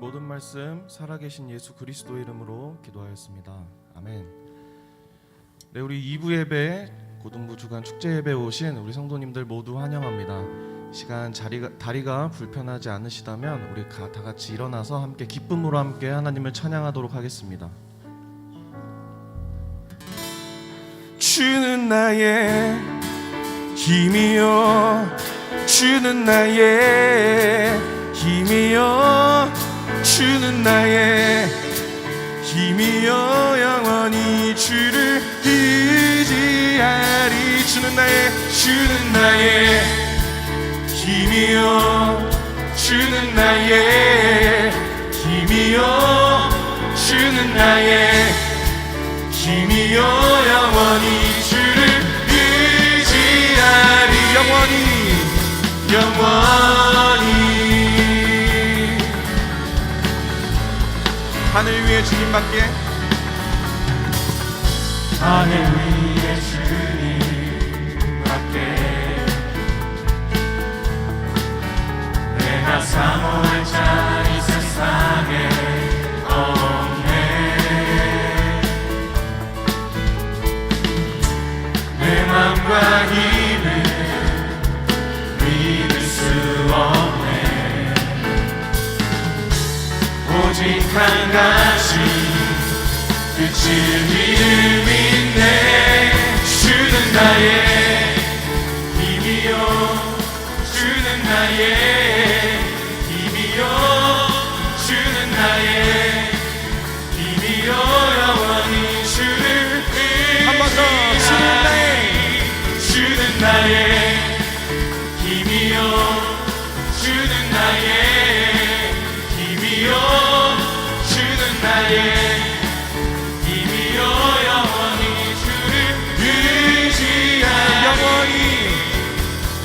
모든 말씀 살아계신 예수 그리스도의 이름으로 기도하였습니다. 아멘. 네, 우리 2부 예배 고등부 주간 축제 예배에 오신 우리 성도님들 모두 환영합니다. 시간 다리가 불편하지 않으시다면 우리 다 같이 일어나서 함께 기쁨으로 함께 하나님을 찬양하도록 하겠습니다. 주는 나의 힘이요, 주는 나의 힘이요, 주는 나의 힘이요, 영원히 주를 의지하리. 주는 나의 힘이요, 주는 나의 힘이요, 주는 나의 힘이요, 영원히 주를 의지하리. 영원히 하늘 위에 주님밖에, 하늘 위에 주님밖에 내가 사모할 자 이 세상에 없네. 내 맘과 힘을 믿을 수 없네. 오직 한 가지 그 진리를 믿네. 주는 나의 힘이요, 주는 나의 힘이요, 주는 나의 힘이요, 영원히 주를 한 번 더. 주는 나의 힘이요, 주는 나의 힘이요, 주는 나의 힘이요, 영원히 주를 의지하리.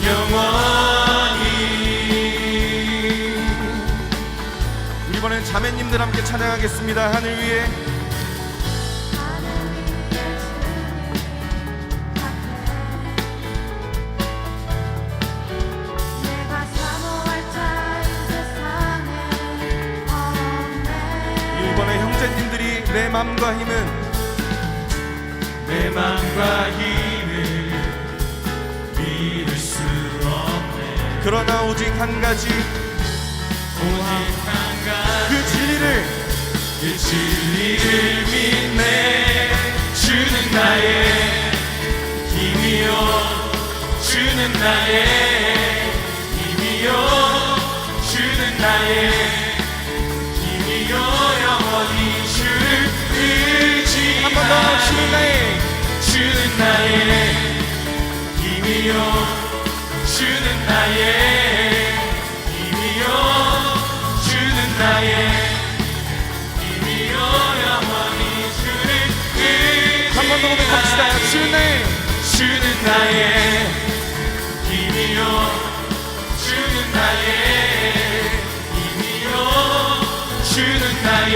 영원히. 이번엔 자매님들 함께 찬양하겠습니다. 하늘 위에 형제님들이 내 맘과 힘은, 내 맘과 힘을 믿을 수 없네. 그러나 오직 한 가지 오직 한 가지 그 진리를 믿네. 주는 나의 힘이요, 주는 나의 힘이요, 주는 나의 힘이요, 영원히 주를 의지하리. 한 번 더. 주는 나의 힘이요, 주는 나의 힘이요, 주는 나의 힘이요, 영원히 주를 의지하리. 한 번 더 고백합시다. 주는 나의 힘이요, 주는 나의 힘이요, 주는 나의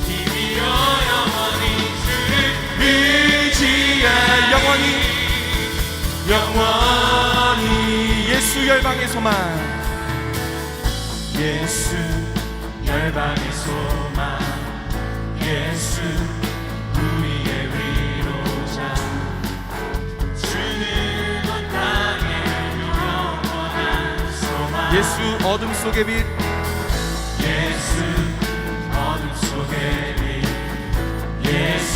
힘이요, 영원히 주를 의지하리. 영원히 예수 열방의 소망, 예수 열방의 소망, 예수 우리의 위로자, 주는 온 땅의 영원한 소망. 예수 어둠 속의 빛, 예수 어둠 속의 빛, 예수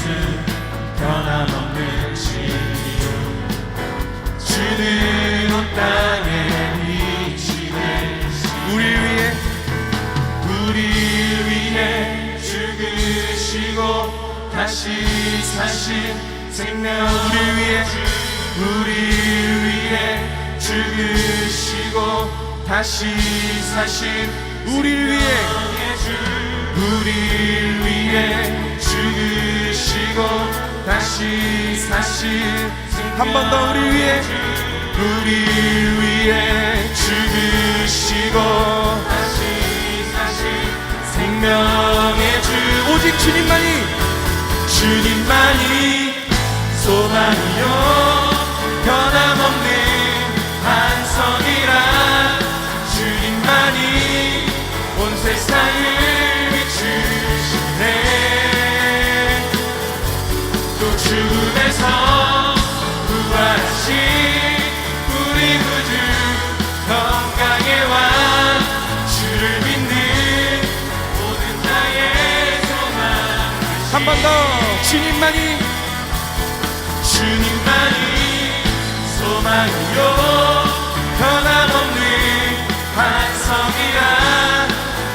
변함없는 진리요, 주는 온 땅에 빛이 되시. 우리 위해 죽으시고 다시 사신 생명. 우리 위해 죽으시고 다시 사신 우리를 위해 죽으시고 다시 사신. 한 번 더. 우리 위해 죽으시고 다시 사신 생명의 주. 오직 주님만이 소망이요, 변함없는 반성이라. 주님만이 온 세상 한 번 더 주님만이 소망이요 변함없는 반석이라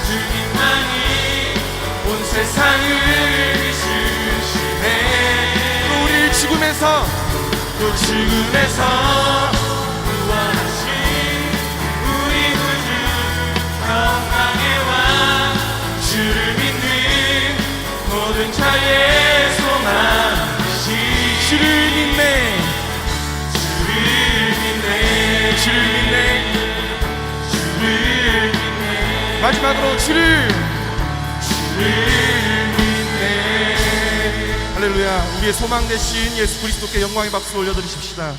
주님만이 온 세상을 비추시네 또 우리를 죽음에서 구원하신 우리 구주 평강의 왕 주를 믿는 모든 자의 소망이시 주를 믿네 마지막으로 주를 믿네 할렐루야. 우리의 소망 되신 예수 그리스도께 영광의 박수 올려드리십시다.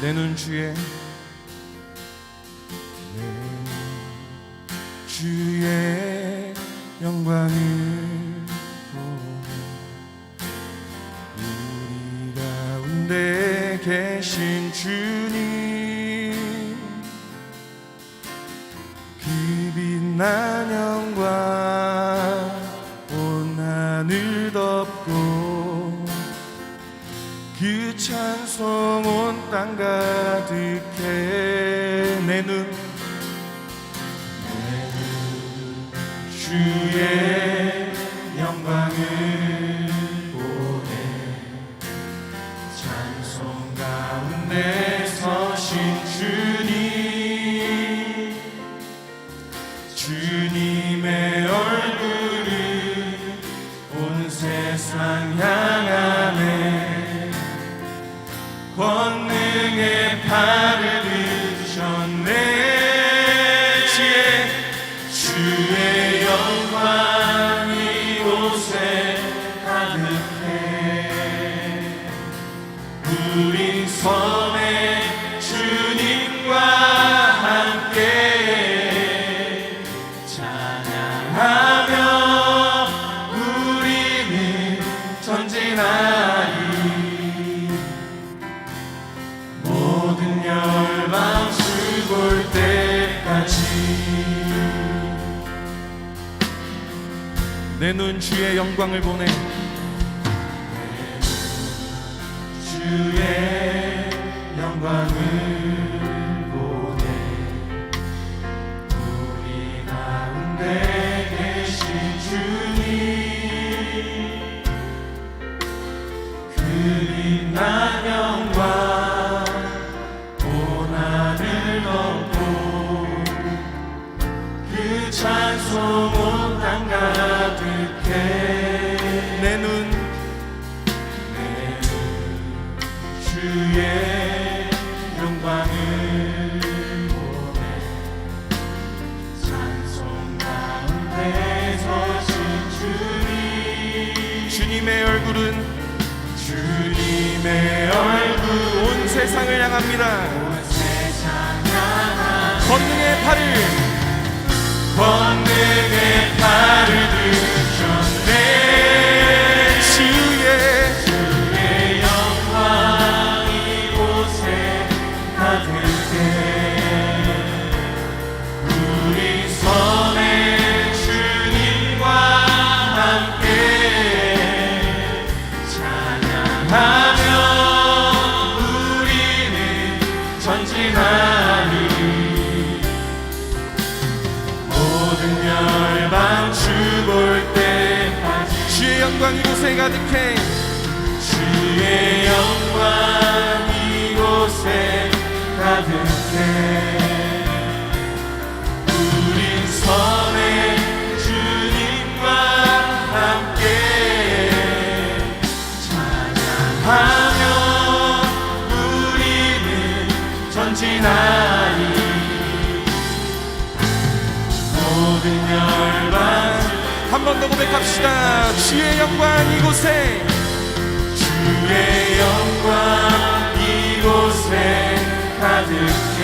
내 눈 주의 주의 영광을 보네 우리 가운데 계신 주님 그 빛난 영광 온 하늘 덮고 그 찬송 온 땅 가득해 내 눈 주의 영광을 보네 찬송 가운데 서신 주님의 얼굴을 온 세상 향하네 권능의 팔을 드셨네 주의 영광 이곳에 가득해 우린 섬에 주님과 함께 찬양하며 우리는 전진하리 모든 열방 죽을 때까지 내 눈 주의 영광을 보네 주의 영광을 보네 우리 가운데 계신 주님 그 빛난 영광 온 하늘 덮고 그 찬송 온 땅 가득해 내 눈 주의 영광을 보네 찬송 가운데 서신 주님의 얼굴은 온 세상을 향합니다 권능의 팔을 드셨네 주의 영광 이곳에 가득해 우리 섬에 주님과 함께 찬양하며 우리는 전진하리 모든 열방 죽을 때까지 주의 영광 이곳에 가득해 주의 영광 이곳에 가득해 우린 섬에 주님과 함께 찬양하며 우리는 전진하리 모든 열방 한 번 더 고백합시다 주의 영광 이곳에 주의 영광 이곳에 가득해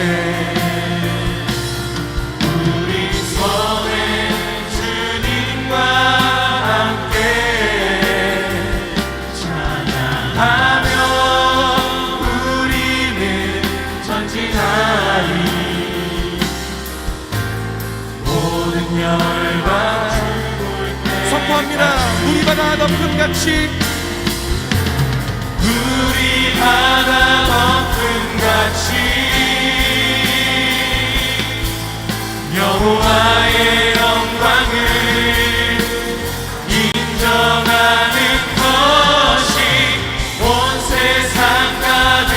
우리 섬에 주님과 함께 덮음같이 우리 바다 덮음같이 여호와의 영광을 인정하는 것이 온 세상 가득하리라.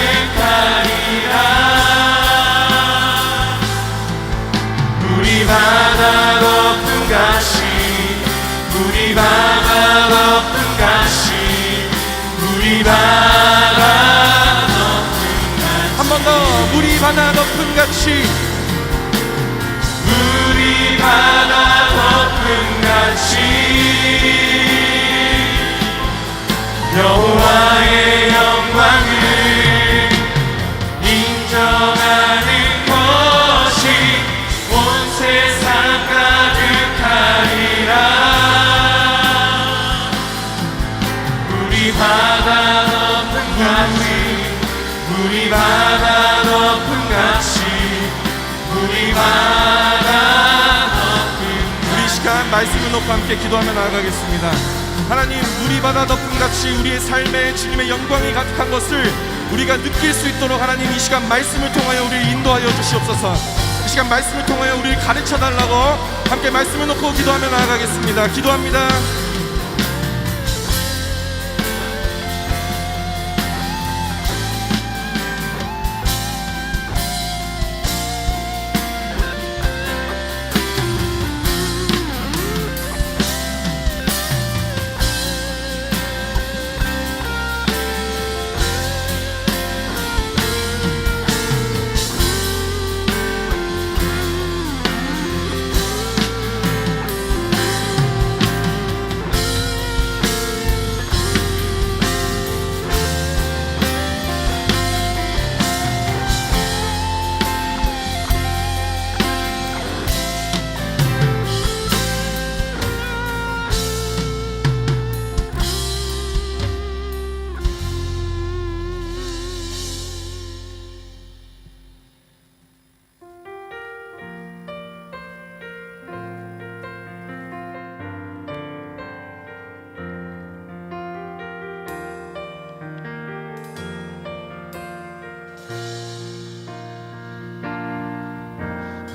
우리 바다 덮음같이 우리 바다 덮음같이 우리 바다 덮음같이 한 번 더 물이 바다 덮음같이 우리 바다 덮음같이 여호와의 영광을 인정하는 것이 온 세상 가득하리라. 우리 바다 덮음같이 우리 바다 덮음같이 우리 바다 덮음같이 우리 시간 말씀을 놓고 함께 기도하며 나아가겠습니다. 하나님, 물이 바다 덮음같이 우리의 삶에 주님의 영광이 가득한 것을 우리가 느낄 수 있도록 하나님 이 시간 말씀을 통하여 우리를 인도하여 주시옵소서. 이 시간 말씀을 통하여 우리를 가르쳐 달라고 함께 말씀을 놓고 기도하며 나아가겠습니다. 기도합니다.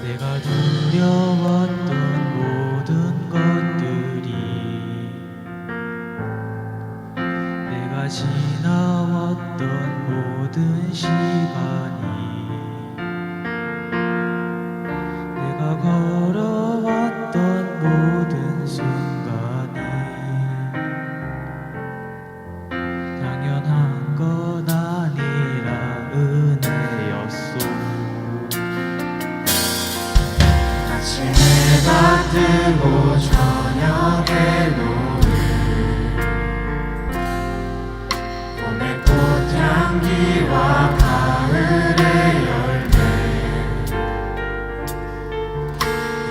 내가 두려웠던 모든 것들이 내가 지나왔던 모든 시간이 내가 걸어왔던 모든 순간이 당연한 건 아니라 은혜였소. 아침에가 뜨고 저녁에 노을 봄의 꽃향기와 가을의 열매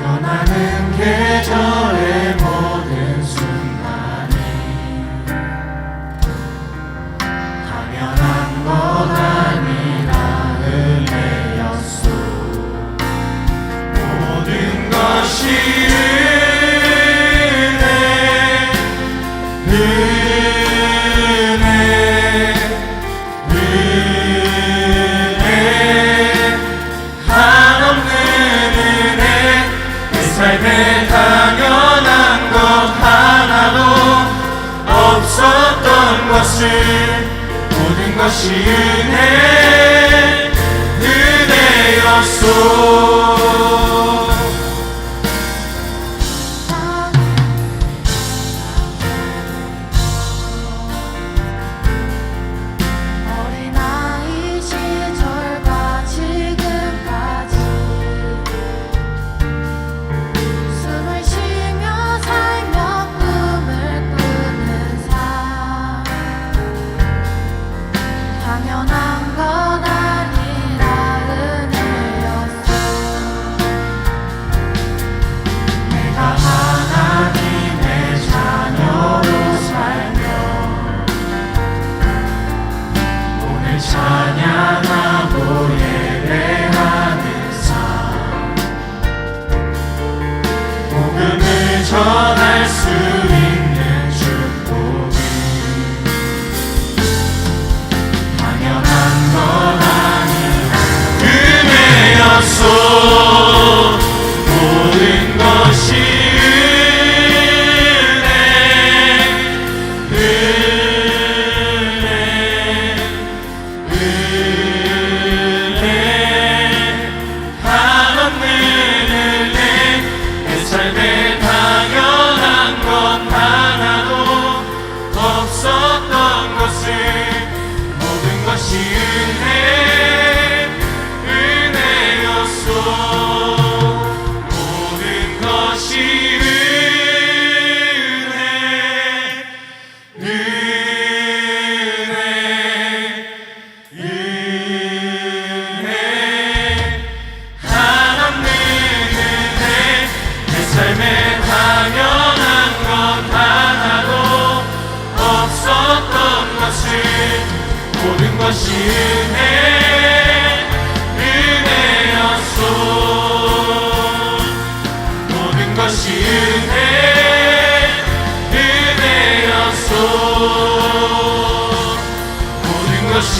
변하는 계절의 모든 순간이 당연한 것 아니라 은혜였소. 모든 것이 은혜 한없는 은혜 내 삶에 당연한 것 하나도 없었던 것을 모든 것이 은혜였소. 어린아이 시절과 지금까지 숨을 쉬며 살며 꿈을 꾸는 삶 당연한 건 아니라 은혜였어. 것은 모든 것이 은혜였소. 모든 것이 한없는 은혜. 내 삶에 당연한 것 하나도 없었던 것을 모든 것이 은혜였소. 모든 것이 은혜였소. 모든 것이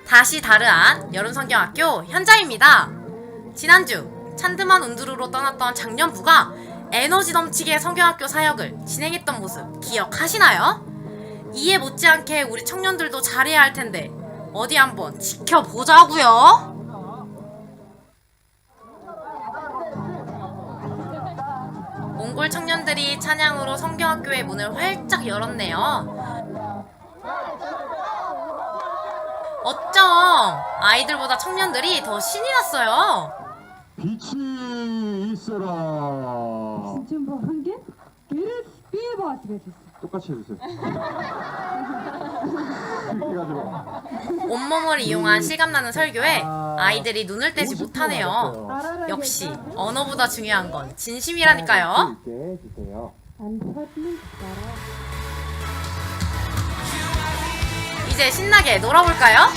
다시 다르한 여름성경학교 현자입니다. 지난주 찬드만 운두루로 떠났던 작년부가 에너지 넘치게 성경학교 사역을 진행했던 모습 기억하시나요? 이에 못지않게 우리 청년들도 잘해야 할 텐데 어디 한번 지켜보자고요. 몽골 청년들이 찬양으로 성경학교의 문을 활짝 열었네요. 어쩜 아이들보다 청년들이 더 신이 났어요. 빛이 있어라. 지금 뭐 한 개? 걔를 삐해봐 집에서. 똑같이 해주세요. 해가지고. 온몸을 이용한 실감나는 설교에 아이들이 눈을 떼지 못하네요. 역시 언어보다 중요한 건 진심이라니까요. 이제 신나게 놀아볼까요?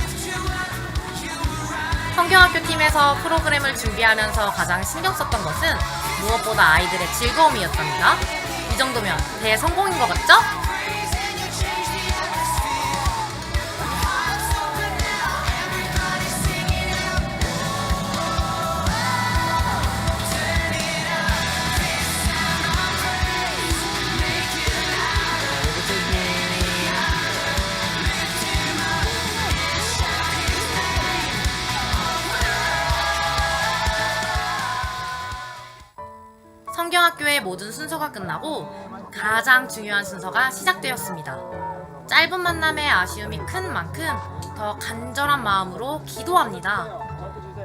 성경학교 팀에서 프로그램을 준비하면서 가장 신경 썼던 것은 무엇보다 아이들의 즐거움이었답니다. 이 정도면 대성공인 것 같죠? 성경학교의 모든 순서가 끝나고 가장 중요한 순서가 시작되었습니다. 짧은 만남의 아쉬움이 큰 만큼 더 간절한 마음으로 기도합니다.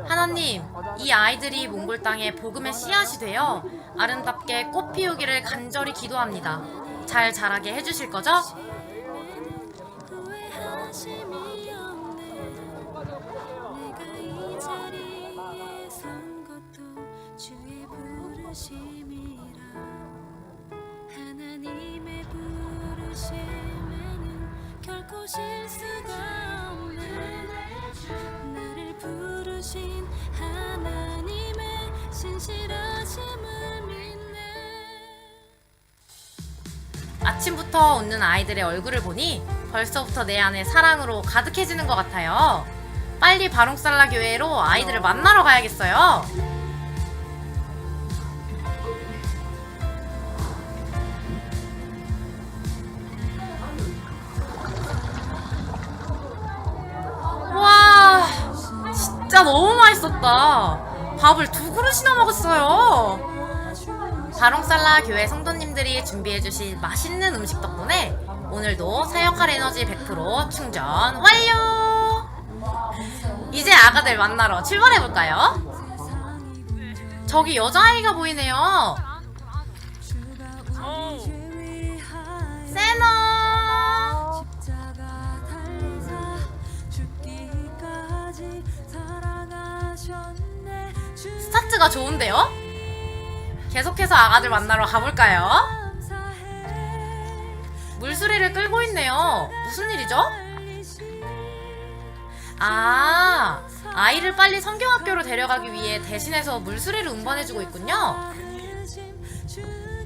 하나님, 이 아이들이 몽골 땅에 복음의 씨앗이 되어 아름답게 꽃 피우기를 간절히 기도합니다. 잘 자라게 해주실 거죠? 후회하심이 없네. 내가 이 자리에 선 것도 주의 부르심이라. 하나님의 부르심에는 결코 실수가 없네. 나를 부르신 하나님의 신실하심을 믿네. 아침부터 웃는 아이들의 얼굴을 보니 벌써부터 내 안에 사랑으로 가득해지는 것 같아요. 빨리 바롱살라 교회로 아이들을 만나러 가야겠어요. 와, 진짜 너무 맛있었다. 밥을 2그릇이나 먹었어요. 바롱살라 교회 성도님들이 준비해주신 맛있는 음식 덕분에 오늘도 사역할 에너지 100% 충전 완료! 이제 아가들 만나러 출발해볼까요? 저기 여자아이가 보이네요. 세너! 스타트가 좋은데요? 계속해서 아가들 만나러 가볼까요? 물수리를 끌고 있네요. 무슨 일이죠? 아, 아이를 빨리 성경학교로 데려가기 위해 대신해서 물수리를 운반해주고 있군요.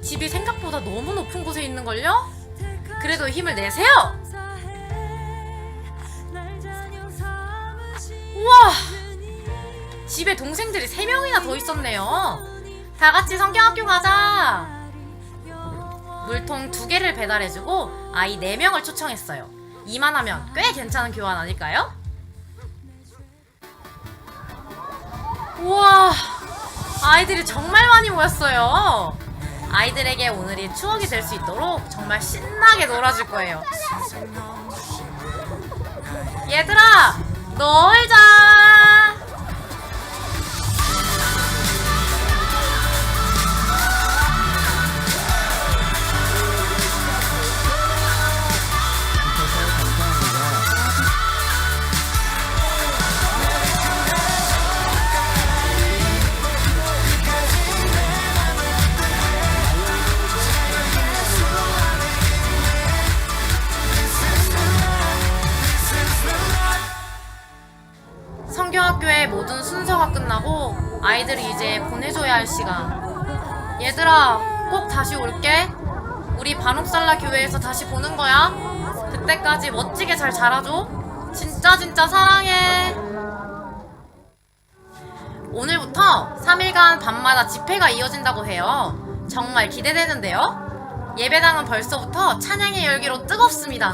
집이 생각보다 너무 높은 곳에 있는걸요? 그래도 힘을 내세요! 우와! 집에 동생들이 3명이나 더 있었네요. 다 같이 성경학교 가자! 물통 2개를 배달해주고 아이 4명을 초청했어요. 이만하면 꽤 괜찮은 교환 아닐까요? 우와! 아이들이 정말 많이 모였어요. 아이들에게 오늘이 추억이 될 수 있도록 정말 신나게 놀아줄 거예요. 얘들아! 놀자! 성경학교의 모든 순서가 끝나고 아이들이 이제 보내줘야 할 시간. 얘들아, 꼭 다시 올게. 우리 바룩살라 교회에서 다시 보는 거야. 그때까지 멋지게 잘 자라줘. 진짜 사랑해. 오늘부터 3일간 밤마다 집회가 이어진다고 해요. 정말 기대되는데요? 예배당은 벌써부터 찬양의 열기로 뜨겁습니다.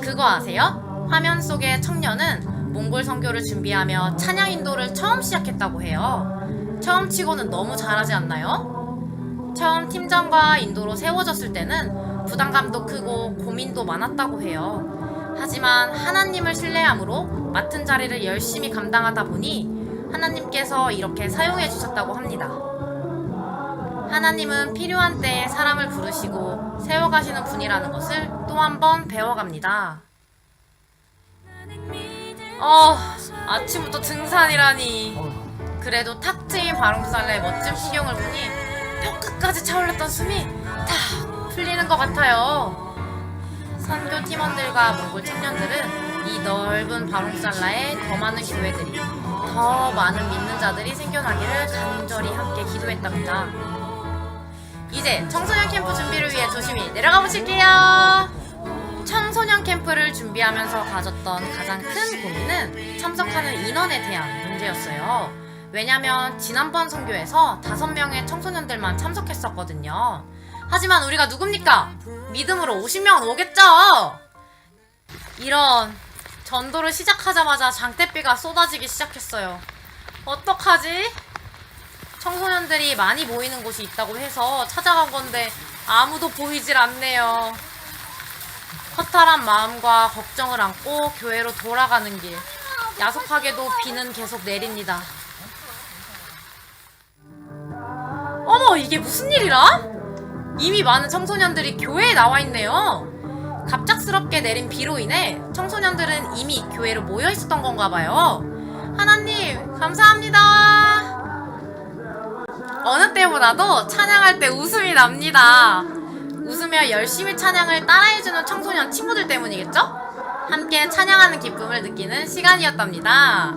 그거 아세요? 화면 속의 청년은 몽골 선교를 준비하며 찬양 인도를 처음 시작했다고 해요. 처음 치고는 너무 잘하지 않나요? 처음 팀장과 인도로 세워졌을 때는 부담감도 크고 고민도 많았다고 해요. 하지만 하나님을 신뢰함으로 맡은 자리를 열심히 감당하다 보니 하나님께서 이렇게 사용해 주셨다고 합니다. 하나님은 필요한 때에 사람을 부르시고 세워가시는 분이라는 것을 또 한 번 배워갑니다. 아침부터 등산이라니. 그래도 탁 트인 바룩살라의 멋진 풍경을 보니 뼈끝까지 차올랐던 숨이 다 풀리는 것 같아요. 선교 팀원들과 몽골 청년들은 이 넓은 바룩살라에 더 많은 교회들이, 더 많은 믿는 자들이 생겨나기를 간절히 함께 기도했답니다. 이제 청소년 캠프 준비를 위해 조심히 내려가 보실게요. 청소년 캠프를 준비하면서 가졌던 가장 큰 고민은 참석하는 인원에 대한 문제였어요. 왜냐면 지난번 선교에서 5명의 청소년들만 참석했었거든요. 하지만 우리가 누굽니까? 믿음으로 50명은 오겠죠? 이런, 전도를 시작하자마자 장대비가 쏟아지기 시작했어요. 어떡하지? 청소년들이 많이 모이는 곳이 있다고 해서 찾아간 건데 아무도 보이질 않네요. 허탈한 마음과 걱정을 안고 교회로 돌아가는 길. 야속하게도 비는 계속 내립니다. 어머, 이게 무슨 일이라? 이미 많은 청소년들이 교회에 나와 있네요. 갑작스럽게 내린 비로 인해 청소년들은 이미 교회로 모여 있었던 건가 봐요. 하나님, 감사합니다. 어느 때보다도 찬양할 때 웃음이 납니다. 웃으며 열심히 찬양을 따라해주는 청소년 친구들 때문이겠죠? 함께 찬양하는 기쁨을 느끼는 시간이었답니다.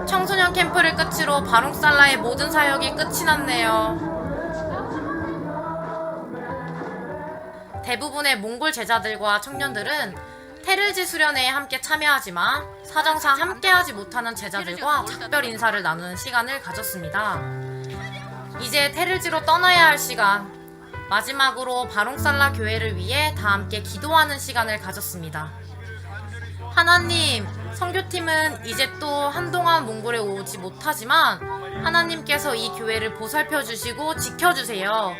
청소년 캠프를 끝으로 바룩살라의 모든 사역이 끝이 났네요. 대부분의 몽골 제자들과 청년들은 테르지 수련회에 함께 참여하지만 사정상 함께하지 못하는 제자들과 작별 인사를 나누는 시간을 가졌습니다. 이제 테르지로 떠나야 할 시간. 마지막으로 바룩살라 교회를 위해 다 함께 기도하는 시간을 가졌습니다. 하나님, 선교팀은 이제 또 한동안 몽골에 오지 못하지만 하나님께서 이 교회를 보살펴 주시고 지켜주세요.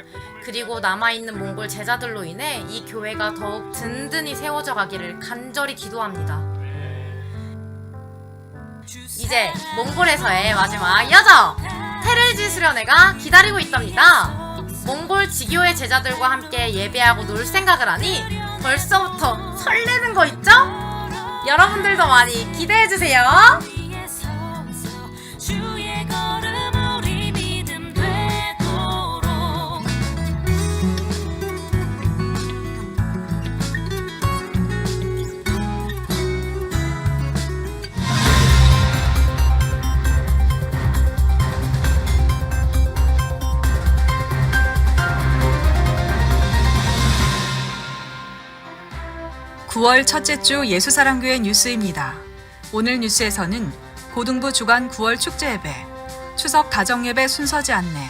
그리고 남아있는 몽골 제자들로 인해 이 교회가 더욱 든든히 세워져 가기를 간절히 기도합니다. 이제 몽골에서의 마지막 여정! 테레지 수련회가 기다리고 있답니다. 몽골 지교의 제자들과 함께 예배하고 놀 생각을 하니 벌써부터 설레는 거 있죠? 여러분들도 많이 기대해주세요. 위에 서서 주의 걸음 우리 믿음 되도록 (9월) 첫째 주 예수사랑교회 뉴스입니다. 오늘 뉴스에서는 고등부 주간 9월 축제예배, 추석 가정예배 순서지 안내,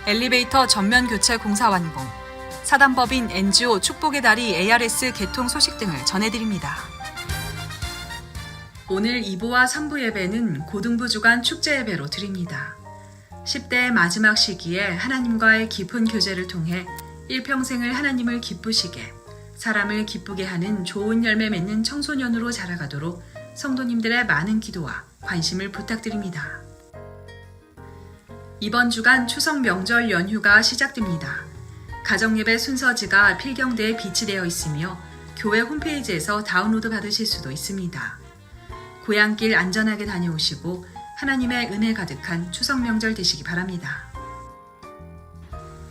엘리베이터 전면 교체 공사 완공, 사단법인 NGO 축복의 달이 ARS 개통 소식 등을 전해드립니다. 오늘 2부와 3부 예배는 고등부 주간 축제예배로 드립니다. 10대의 마지막 시기에 하나님과의 깊은 교제를 통해 일평생을 하나님을 기쁘시게, 사람을 기쁘게 하는 좋은 열매 맺는 청소년으로 자라가도록 성도님들의 많은 기도와 관심을 부탁드립니다. 이번 주간 추석 명절 연휴가 시작됩니다. 가정예배 순서지가 필경대에 비치되어 있으며 교회 홈페이지에서 다운로드 받으실 수도 있습니다. 고향길 안전하게 다녀오시고 하나님의 은혜 가득한 추석 명절 되시기 바랍니다.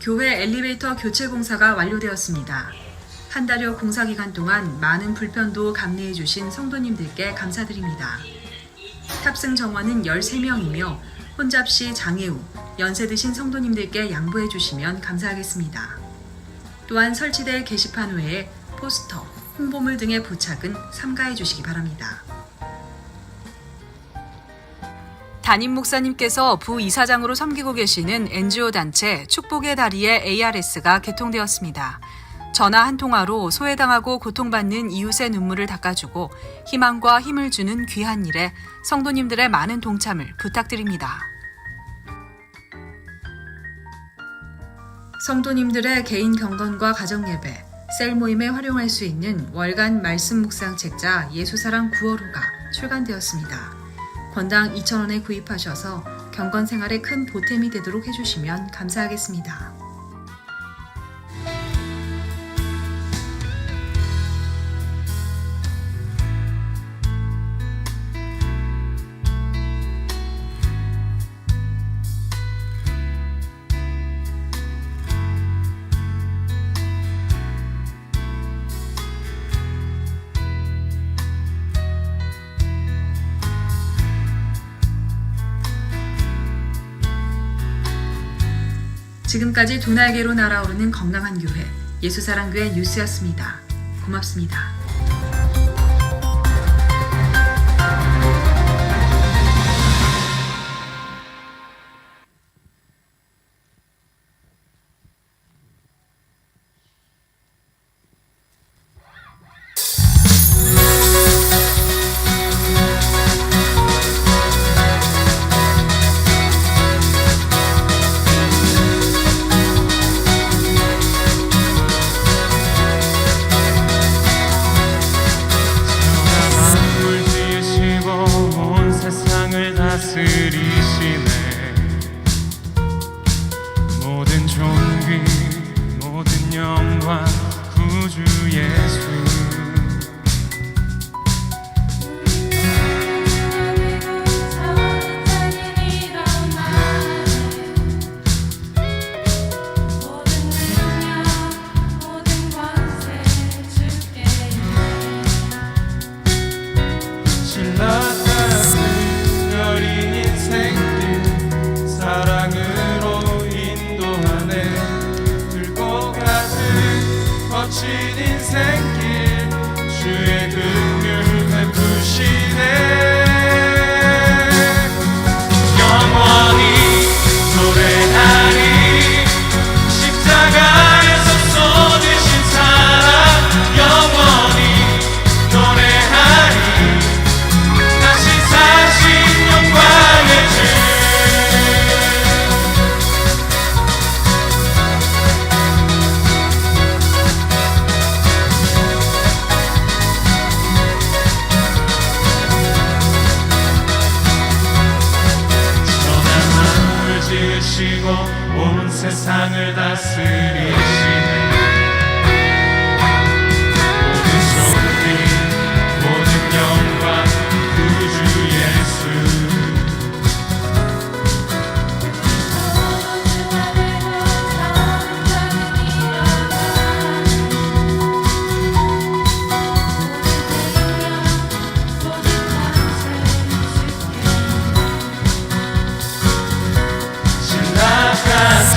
교회 엘리베이터 교체 공사가 완료되었습니다. 한 달여 공사 기간 동안 많은 불편도 감내해 주신 성도님들께 감사드립니다. 탑승 정원은 13명이며 혼잡시 장애 후 연세 드신 성도님들께 양보해 주시면 감사하겠습니다. 또한 설치될 게시판 외에 포스터, 홍보물 등의 부착은 삼가해 주시기 바랍니다. 담임 목사님께서 부이사장으로 섬기고 계시는 NGO 단체 축복의 다리의 ARS가 개통되었습니다. 전화 한 통화로 소외당하고 고통받는 이웃의 눈물을 닦아주고 희망과 힘을 주는 귀한 일에 성도님들의 많은 동참을 부탁드립니다. 성도님들의 개인 경건과 가정예배, 셀 모임에 활용할 수 있는 월간 말씀 묵상 책자 예수사랑 9월호가 출간되었습니다. 권당 2,000원에 구입하셔서 경건 생활에 큰 보탬이 되도록 해주시면 감사하겠습니다. 지금까지 두 날개로 날아오르는 건강한 교회, 예수사랑교회 뉴스였습니다. 고맙습니다. 다스리시네. 모든 존귀 모든 영광 구주 예수. 사랑으로 인도하네. 붉고 가득 거친 인생길 주의 긍휼 베푸시네. 영원히 노래하리 십자가에서 쏟으신 사랑. 영원히 노래하리 다시 사신 영광의 주. 온 세상을 다스리시네 모든 존귀 모든 영광 구주 예수 신랑 같은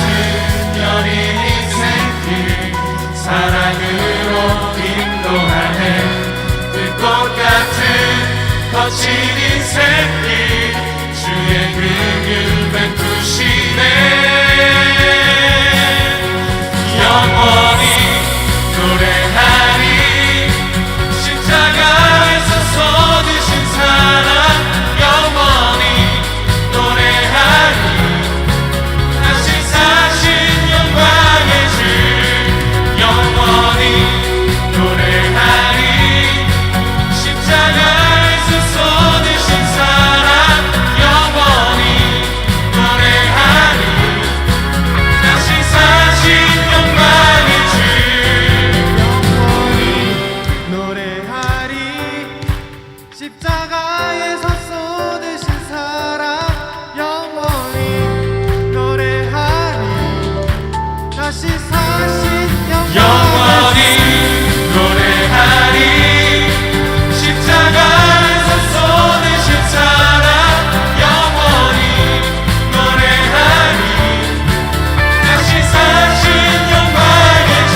여린 인생길 사랑으로 인도하네 불꽃 같은 거친 인생길 주의 긍휼 베푸시네 영원히 노래하리 십자가에서 쏟으신 사랑 영원히 노래하리 다시 사신 영광의 주 영원히 노래하리 십자가에서 쏟으신 사랑 영원히 노래하리 다시 사신 영광의 주 영원히 노래하리 십자가에서 쏟으신 사랑 영원히 노래하리 다시 사신 영원히 노래하리 십자가에서 쏟으신 사랑 영원히 노래하리 다시 사신 영광의 주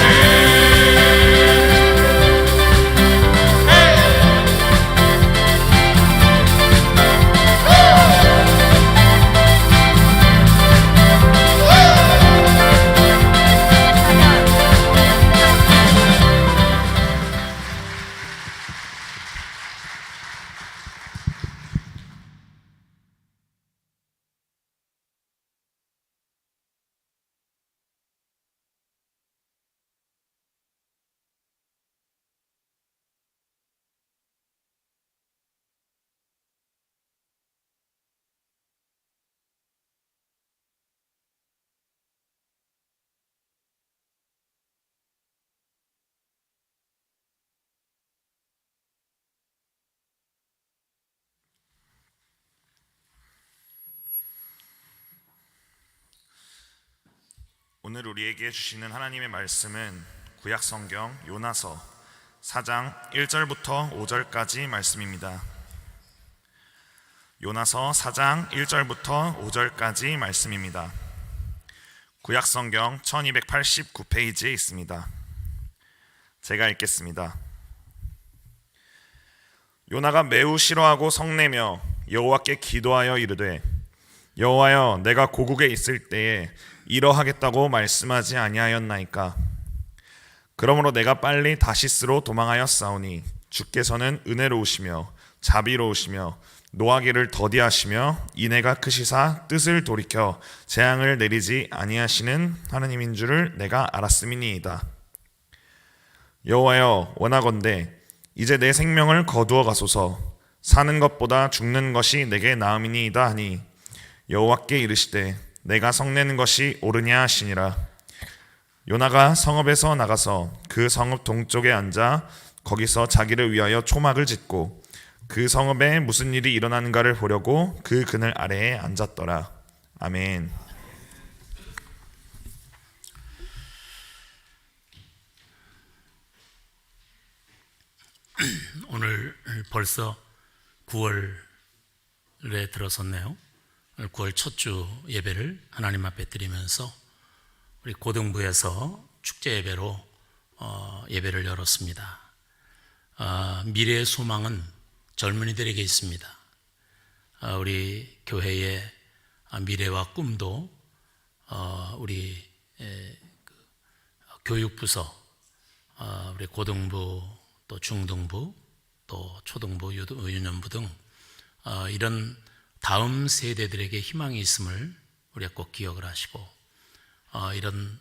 오늘 우리에게 주시는 하나님의 말씀은 구약 성경 요나서 4장 1절부터 5절까지 말씀입니다. 요나서 4장 1절부터 5절까지 말씀입니다. 구약 성경 1289페이지에 있습니다. 제가 읽겠습니다. 요나가 매우 싫어하고 성내며 여호와께 기도하여 이르되 여호와여 내가 고국에 있을 때에 이러하겠다고 말씀하지 아니하였나이까. 그러므로 내가 빨리 다시스로 도망하였사오니 주께서는 은혜로우시며 자비로우시며 노하기를 더디하시며 인애가 크시사 뜻을 돌이켜 재앙을 내리지 아니하시는 하나님인 줄을 내가 알았음이니이다. 여호와여 원하건대 이제 내 생명을 거두어 가소서. 사는 것보다 죽는 것이 내게 나음이니이다 하니 여호와께 이르시되 내가 성내는 것이 옳으냐 하시니라. 요나가 성읍에서 나가서 그 성읍 동쪽에 앉아 거기서 자기를 위하여 초막을 짓고 그 성읍에 무슨 일이 일어나는가를 보려고 그 그늘 아래에 앉았더라. 아멘. 오늘 벌써 9월에 들어섰네요. 9월 첫 주 예배를 하나님 앞에 드리면서 우리 고등부에서 축제 예배로 예배를 열었습니다. 미래의 소망은 젊은이들에게 있습니다. 우리 교회의 미래와 꿈도 우리 교육부서, 우리 고등부, 또 중등부, 또 초등부, 유년부 등 이런 다음 세대들에게 희망이 있음을 우리가 꼭 기억을 하시고, 이런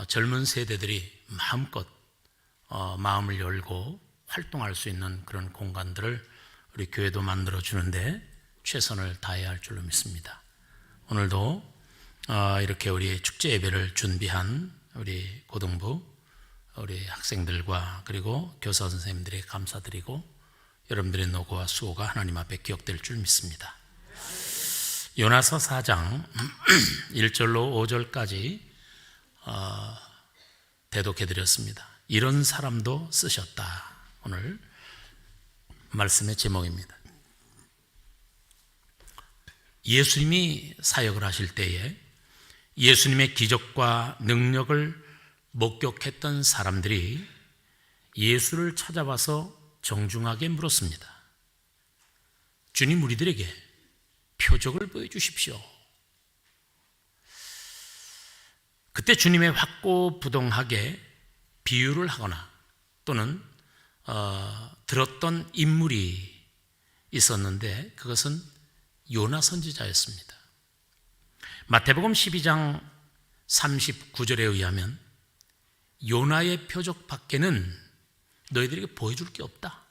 젊은 세대들이 마음껏 마음을 열고 활동할 수 있는 그런 공간들을 우리 교회도 만들어 주는데 최선을 다해야 할 줄로 믿습니다. 오늘도 이렇게 우리 축제 예배를 준비한 우리 고등부 우리 학생들과 그리고 교사 선생님들에게 감사드리고 여러분들의 노고와 수고가 하나님 앞에 기억될 줄 믿습니다. 요나서 4장 1절로 5절까지 대독해드렸습니다. 이런 사람도 쓰셨다. 오늘 말씀의 제목입니다. 예수님이 사역을 하실 때에 예수님의 기적과 능력을 목격했던 사람들이 예수를 찾아와서 정중하게 물었습니다. 주님, 우리들에게 표적을 보여주십시오. 그때 주님의 확고부동하게 비유를 하거나 또는 들었던 인물이 있었는데 그것은 요나 선지자였습니다. 마태복음 12장 39절에 의하면 요나의 표적 밖에는 너희들에게 보여줄 게 없다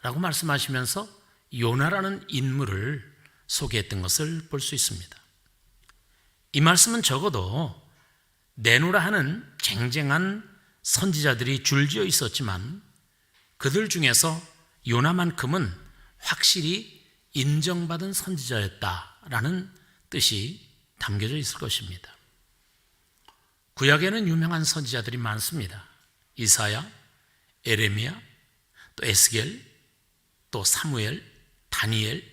라고 말씀하시면서 요나라는 인물을 소개했던 것을 볼 수 있습니다. 이 말씀은 적어도 내노라 하는 쟁쟁한 선지자들이 줄지어 있었지만 그들 중에서 요나만큼은 확실히 인정받은 선지자였다라는 뜻이 담겨져 있을 것입니다. 구약에는 유명한 선지자들이 많습니다. 이사야, 에레미야, 또 에스겔, 또 사무엘, 다니엘,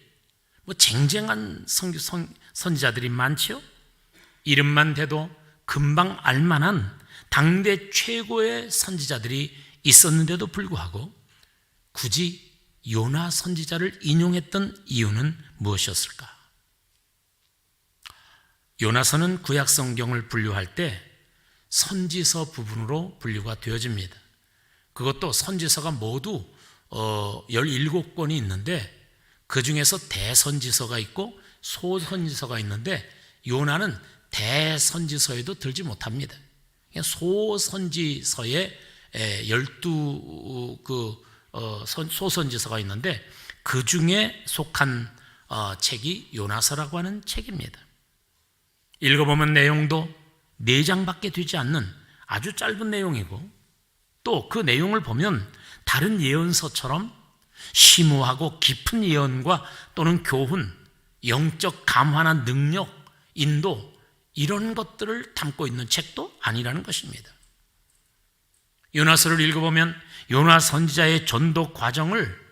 쟁쟁한 선지자들이 많지요. 이름만 대도 금방 알만한 당대 최고의 선지자들이 있었는데도 불구하고 굳이 요나 선지자를 인용했던 이유는 무엇이었을까? 요나서는 구약 성경을 분류할 때 선지서 부분으로 분류가 되어집니다. 그것도 선지서가 모두 17권이 있는데 그 중에서 대선지서가 있고 소선지서가 있는데 요나는 대선지서에도 들지 못합니다. 소선지서에 12 소선지서가 있는데 그 중에 속한 책이 요나서라고 하는 책입니다. 읽어보면 내용도 4장밖에 되지 않는 아주 짧은 내용이고 또 그 내용을 보면 다른 예언서처럼 심오하고 깊은 예언과 또는 교훈, 영적 감화나 능력, 인도 이런 것들을 담고 있는 책도 아니라는 것입니다. 요나서를 읽어보면 요나 선지자의 전도 과정을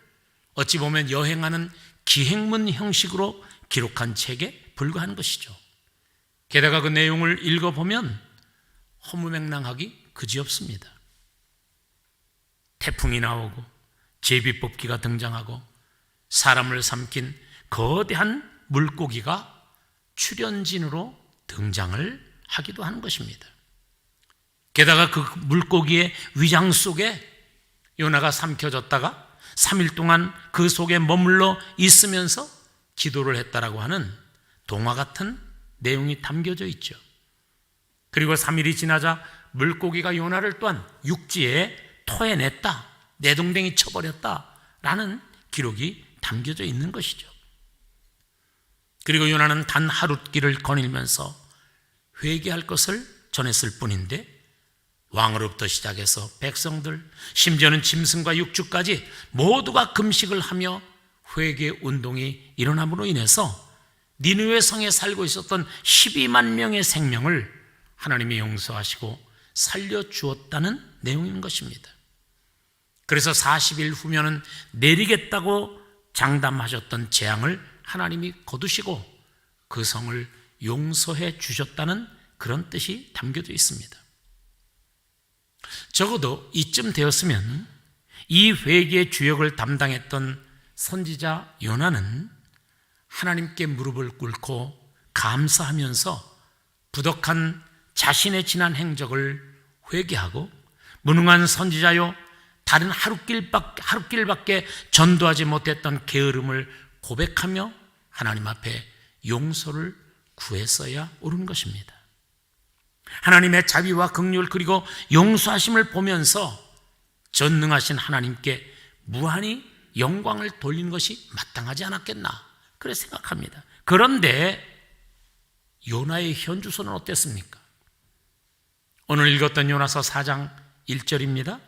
어찌 보면 여행하는 기행문 형식으로 기록한 책에 불과한 것이죠. 게다가 그 내용을 읽어보면 허무맹랑하기 그지없습니다. 태풍이 나오고 제비뽑기가 등장하고 사람을 삼킨 거대한 물고기가 출연진으로 등장을 하기도 하는 것입니다. 게다가 그 물고기의 위장 속에 요나가 삼켜졌다가 3일 동안 그 속에 머물러 있으면서 기도를 했다라고 하는 동화 같은 내용이 담겨져 있죠. 그리고 3일이 지나자 물고기가 요나를 또한 육지에 토해냈다, 내동댕이 쳐버렸다라는 기록이 담겨져 있는 것이죠. 그리고 요나는 단 하룻길을 거닐면서 회개할 것을 전했을 뿐인데 왕으로부터 시작해서 백성들, 심지어는 짐승과 육주까지 모두가 금식을 하며 회개 운동이 일어남으로 인해서 니느웨 성에 살고 있었던 12만 명의 생명을 하나님이 용서하시고 살려주었다는 내용인 것입니다. 그래서 40일 후면은 내리겠다고 장담하셨던 재앙을 하나님이 거두시고 그 성을 용서해 주셨다는 그런 뜻이 담겨져 있습니다. 적어도 이쯤 되었으면 이 회개의 주역을 담당했던 선지자 요나는 하나님께 무릎을 꿇고 감사하면서 부덕한 자신의 지난 행적을 회개하고 무능한 선지자요 다른 하룻길밖에 전도하지 못했던 게으름을 고백하며 하나님 앞에 용서를 구했어야 옳은 것입니다. 하나님의 자비와 긍휼 그리고 용서하심을 보면서 전능하신 하나님께 무한히 영광을 돌리는 것이 마땅하지 않았겠나 그렇게 생각합니다. 그런데 요나의 현주소는 어땠습니까? 오늘 읽었던 요나서 4장 1절입니다.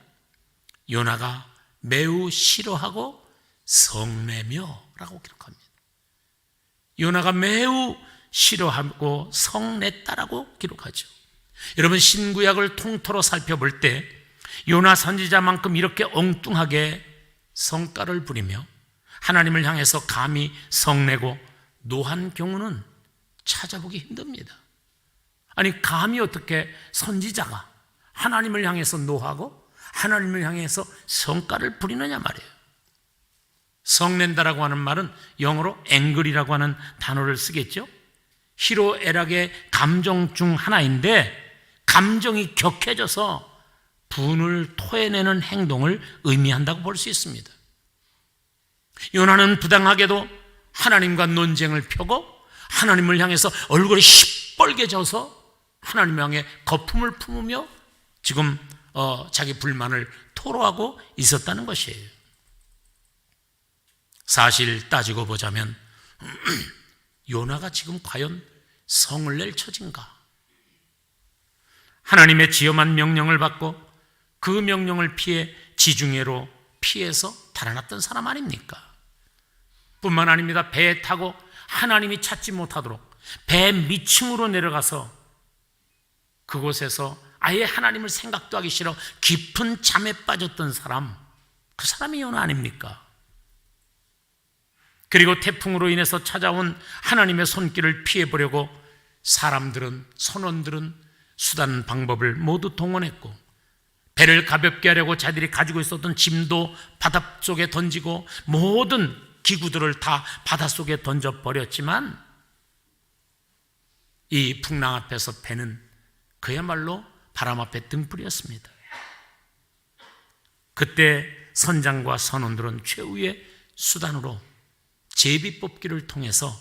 요나가 매우 싫어하고 성내며 라고 기록합니다. 요나가 매우 싫어하고 성냈다라고 기록하죠. 여러분, 신구약을 통틀어 살펴볼 때 요나 선지자만큼 이렇게 엉뚱하게 성가를 부리며 하나님을 향해서 감히 성내고 노한 경우는 찾아보기 힘듭니다. 아니, 감히 어떻게 선지자가 하나님을 향해서 노하고 하나님을 향해서 성가를 부리느냐 말이에요. 성낸다라고 하는 말은 영어로 앵글이라고 하는 단어를 쓰겠죠. 희로애락의 감정 중 하나인데, 감정이 격해져서 분을 토해내는 행동을 의미한다고 볼 수 있습니다. 요나는 부당하게도 하나님과 논쟁을 펴고 하나님을 향해서 얼굴이 시뻘게 져서 하나님을 향해 거품을 품으며 지금 자기 불만을 토로하고 있었다는 것이에요. 사실 따지고 보자면 요나가 지금 과연 성을 낼 처진가? 하나님의 지엄한 명령을 받고 그 명령을 피해 지중해로 피해서 달아났던 사람 아닙니까? 뿐만 아닙니다. 배에 타고 하나님이 찾지 못하도록 배 밑층으로 내려가서 그곳에서 아예 하나님을 생각도 하기 싫어 깊은 잠에 빠졌던 사람, 그 사람이 요나 아닙니까? 그리고 태풍으로 인해서 찾아온 하나님의 손길을 피해보려고 사람들은, 선원들은 수단 방법을 모두 동원했고 배를 가볍게 하려고 자들이 가지고 있었던 짐도 바닷속에 던지고 모든 기구들을 다 바닷속에 던져버렸지만 이 풍랑 앞에서 배는 그야말로 바람 앞에 등불이었습니다. 그때 선장과 선원들은 최후의 수단으로 제비 뽑기를 통해서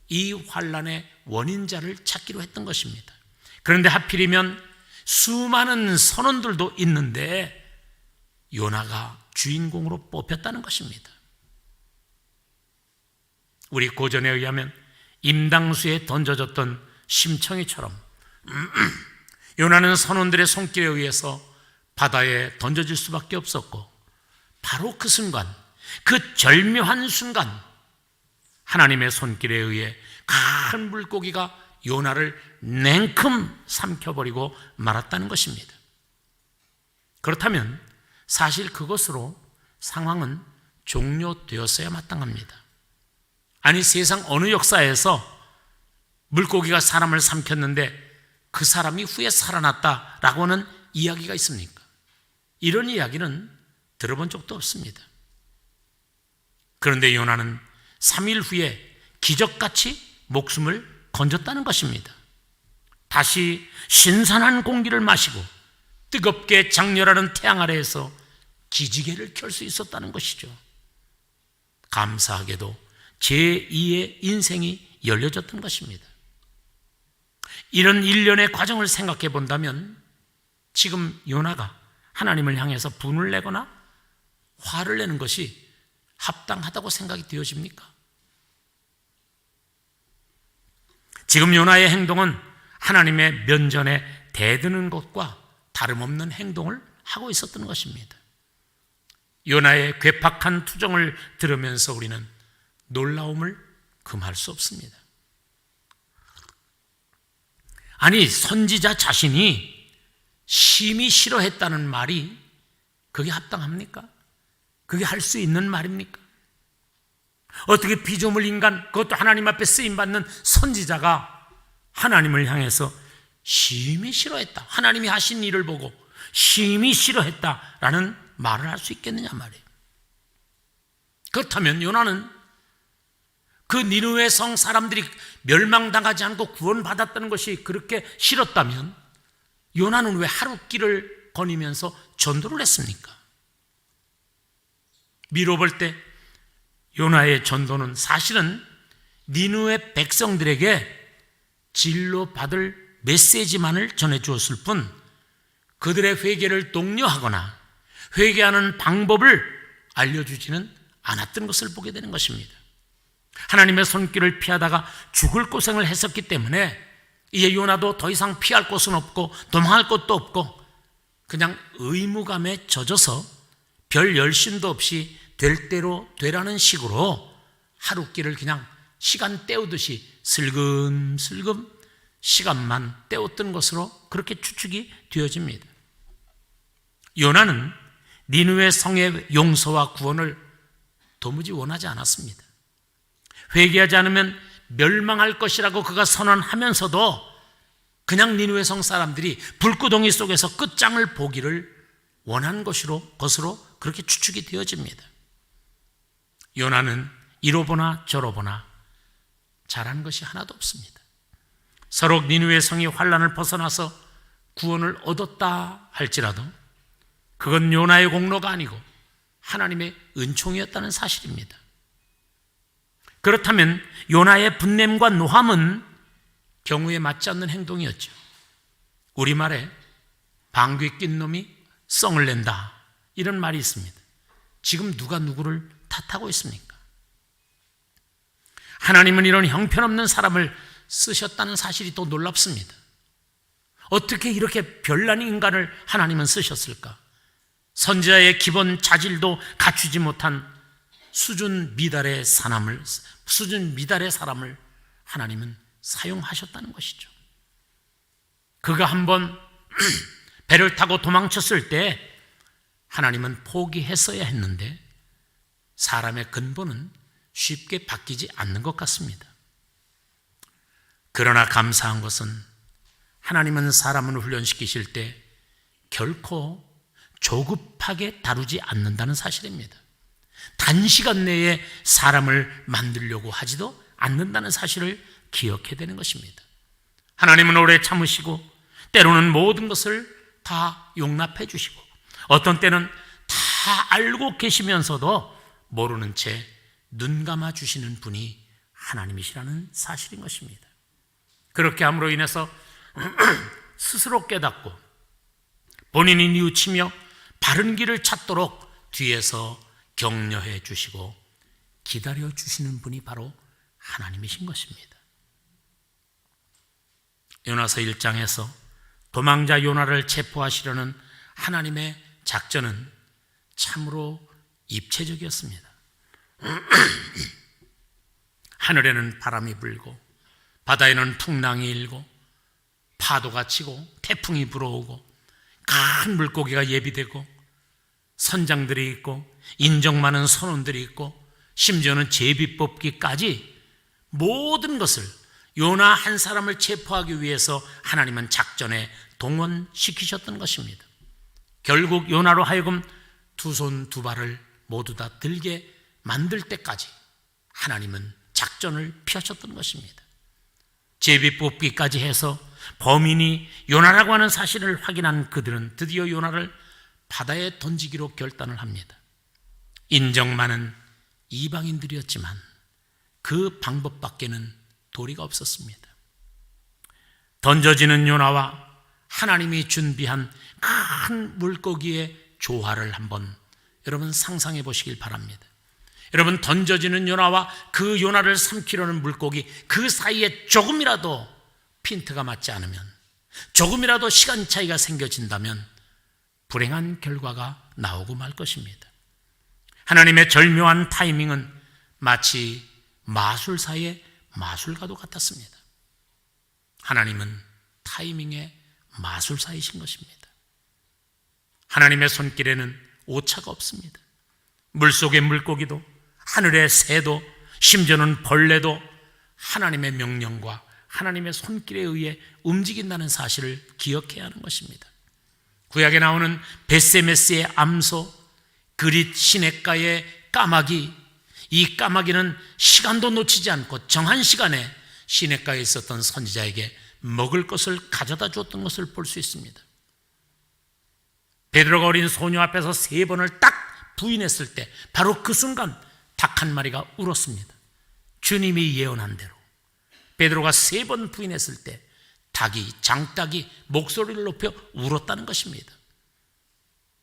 이 환란의 원인자를 찾기로 했던 것입니다. 그런데 하필이면 수많은 선원들도 있는데 요나가 주인공으로 뽑혔다는 것입니다. 우리 고전에 의하면 임당수에 던져졌던 심청이처럼 요나는 선원들의 손길에 의해서 바다에 던져질 수밖에 없었고, 바로 그 순간, 그 절묘한 순간 하나님의 손길에 의해 큰 물고기가 요나를 냉큼 삼켜버리고 말았다는 것입니다. 그렇다면 사실 그것으로 상황은 종료되었어야 마땅합니다. 아니, 세상 어느 역사에서 물고기가 사람을 삼켰는데 그 사람이 후에 살아났다라고 하는 이야기가 있습니까? 이런 이야기는 들어본 적도 없습니다. 그런데 요나는 3일 후에 기적같이 목숨을 건졌다는 것입니다. 다시 신선한 공기를 마시고 뜨겁게 장렬하는 태양 아래에서 기지개를 켤 수 있었다는 것이죠. 감사하게도 제2의 인생이 열려졌던 것입니다. 이런 일련의 과정을 생각해 본다면 지금 요나가 하나님을 향해서 분을 내거나 화를 내는 것이 합당하다고 생각이 되어집니까? 지금 요나의 행동은 하나님의 면전에 대드는 것과 다름없는 행동을 하고 있었던 것입니다. 요나의 괴팍한 투정을 들으면서 우리는 놀라움을 금할 수 없습니다. 아니, 선지자 자신이 심히 싫어했다는 말이 그게 합당합니까? 그게 할 수 있는 말입니까? 어떻게 피조물 인간, 그것도 하나님 앞에 쓰임받는 선지자가 하나님을 향해서 심히 싫어했다, 하나님이 하신 일을 보고 심히 싫어했다라는 말을 할 수 있겠느냐 말이에요. 그렇다면 요나는 그 니느웨 성 사람들이 멸망당하지 않고 구원받았다는 것이 그렇게 싫었다면 요나는 왜 하루 길을 거니면서 전도를 했습니까? 미뤄 볼 때 요나의 전도는 사실은 니느웨 백성들에게 진로 받을 메시지만을 전해주었을 뿐 그들의 회개를 독려하거나 회개하는 방법을 알려주지는 않았던 것을 보게 되는 것입니다. 하나님의 손길을 피하다가 죽을 고생을 했었기 때문에 이제 요나도 더 이상 피할 곳은 없고 도망할 곳도 없고 그냥 의무감에 젖어서 별 열심도 없이 될 대로 되라는 식으로 하루길을 그냥 시간 때우듯이 슬금슬금 시간만 때웠던 것으로 그렇게 추측이 되어집니다. 요나는 니느웨 성의 용서와 구원을 도무지 원하지 않았습니다. 회개하지 않으면 멸망할 것이라고 그가 선언하면서도 그냥 니느웨 성 사람들이 불구덩이 속에서 끝장을 보기를 원한 것으로 그렇게 추측이 되어집니다. 요나는 이로 보나 저로 보나 잘한 것이 하나도 없습니다. 서로 니느웨 성이 환난을 벗어나서 구원을 얻었다 할지라도 그건 요나의 공로가 아니고 하나님의 은총이었다는 사실입니다. 그렇다면 요나의 분냄과 노함은 경우에 맞지 않는 행동이었죠. 우리말에 방귀 낀 놈이 썽을 낸다 이런 말이 있습니다. 지금 누가 누구를 탓하고 있습니까? 하나님은 이런 형편없는 사람을 쓰셨다는 사실이 또 놀랍습니다. 어떻게 이렇게 별난 인간을 하나님은 쓰셨을까? 선지자의 기본 자질도 갖추지 못한 수준 미달의 사람을 하나님은 사용하셨다는 것이죠. 그가 한번 배를 타고 도망쳤을 때 하나님은 포기했어야 했는데 사람의 근본은 쉽게 바뀌지 않는 것 같습니다. 그러나 감사한 것은 하나님은 사람을 훈련시키실 때 결코 조급하게 다루지 않는다는 사실입니다. 단시간 내에 사람을 만들려고 하지도 않는다는 사실을 기억해야 되는 것입니다. 하나님은 오래 참으시고 때로는 모든 것을 다 용납해 주시고 어떤 때는 다 알고 계시면서도 모르는 채 눈 감아 주시는 분이 하나님이시라는 사실인 것입니다. 그렇게 함으로 인해서 스스로 깨닫고 본인이 뉘우치며 바른 길을 찾도록 뒤에서 격려해 주시고 기다려 주시는 분이 바로 하나님이신 것입니다. 요나서 1장에서 도망자 요나를 체포하시려는 하나님의 작전은 참으로 입체적이었습니다. 하늘에는 바람이 불고 바다에는 풍랑이 일고 파도가 치고 태풍이 불어오고 큰 물고기가 예비되고 선장들이 있고 인정 많은 선원들이 있고 심지어는 제비 뽑기까지 모든 것을 요나 한 사람을 체포하기 위해서 하나님은 작전에 동원시키셨던 것입니다. 결국 요나로 하여금 두 손 두 발을 모두 다 들게 만들 때까지 하나님은 작전을 펴셨던 것입니다. 제비 뽑기까지 해서 범인이 요나라고 하는 사실을 확인한 그들은 드디어 요나를 바다에 던지기로 결단을 합니다. 인정 많은 이방인들이었지만 그 방법밖에는 도리가 없었습니다. 던져지는 요나와 하나님이 준비한 큰 물고기의 조화를 한번 여러분 상상해 보시길 바랍니다. 여러분, 던져지는 요나와 그 요나를 삼키려는 물고기, 그 사이에 조금이라도 핀트가 맞지 않으면, 조금이라도 시간 차이가 생겨진다면 불행한 결과가 나오고 말 것입니다. 하나님의 절묘한 타이밍은 마치 마술사의 마술과도 같았습니다. 하나님은 타이밍의 마술사이신 것입니다. 하나님의 손길에는 오차가 없습니다. 물속의 물고기도 하늘의 새도 심지어는 벌레도 하나님의 명령과 하나님의 손길에 의해 움직인다는 사실을 기억해야 하는 것입니다. 구약에 나오는 베세메스의 암소, 그릿 시냇가의 까마귀, 이 까마귀는 시간도 놓치지 않고 정한 시간에 시냇가에 있었던 선지자에게 먹을 것을 가져다 주었던 것을 볼 수 있습니다. 베드로가 어린 소녀 앞에서 3번을 딱 부인했을 때 바로 그 순간 닭 한 마리가 울었습니다. 주님이 예언한 대로 베드로가 3번 부인했을 때 장닭이 목소리를 높여 울었다는 것입니다.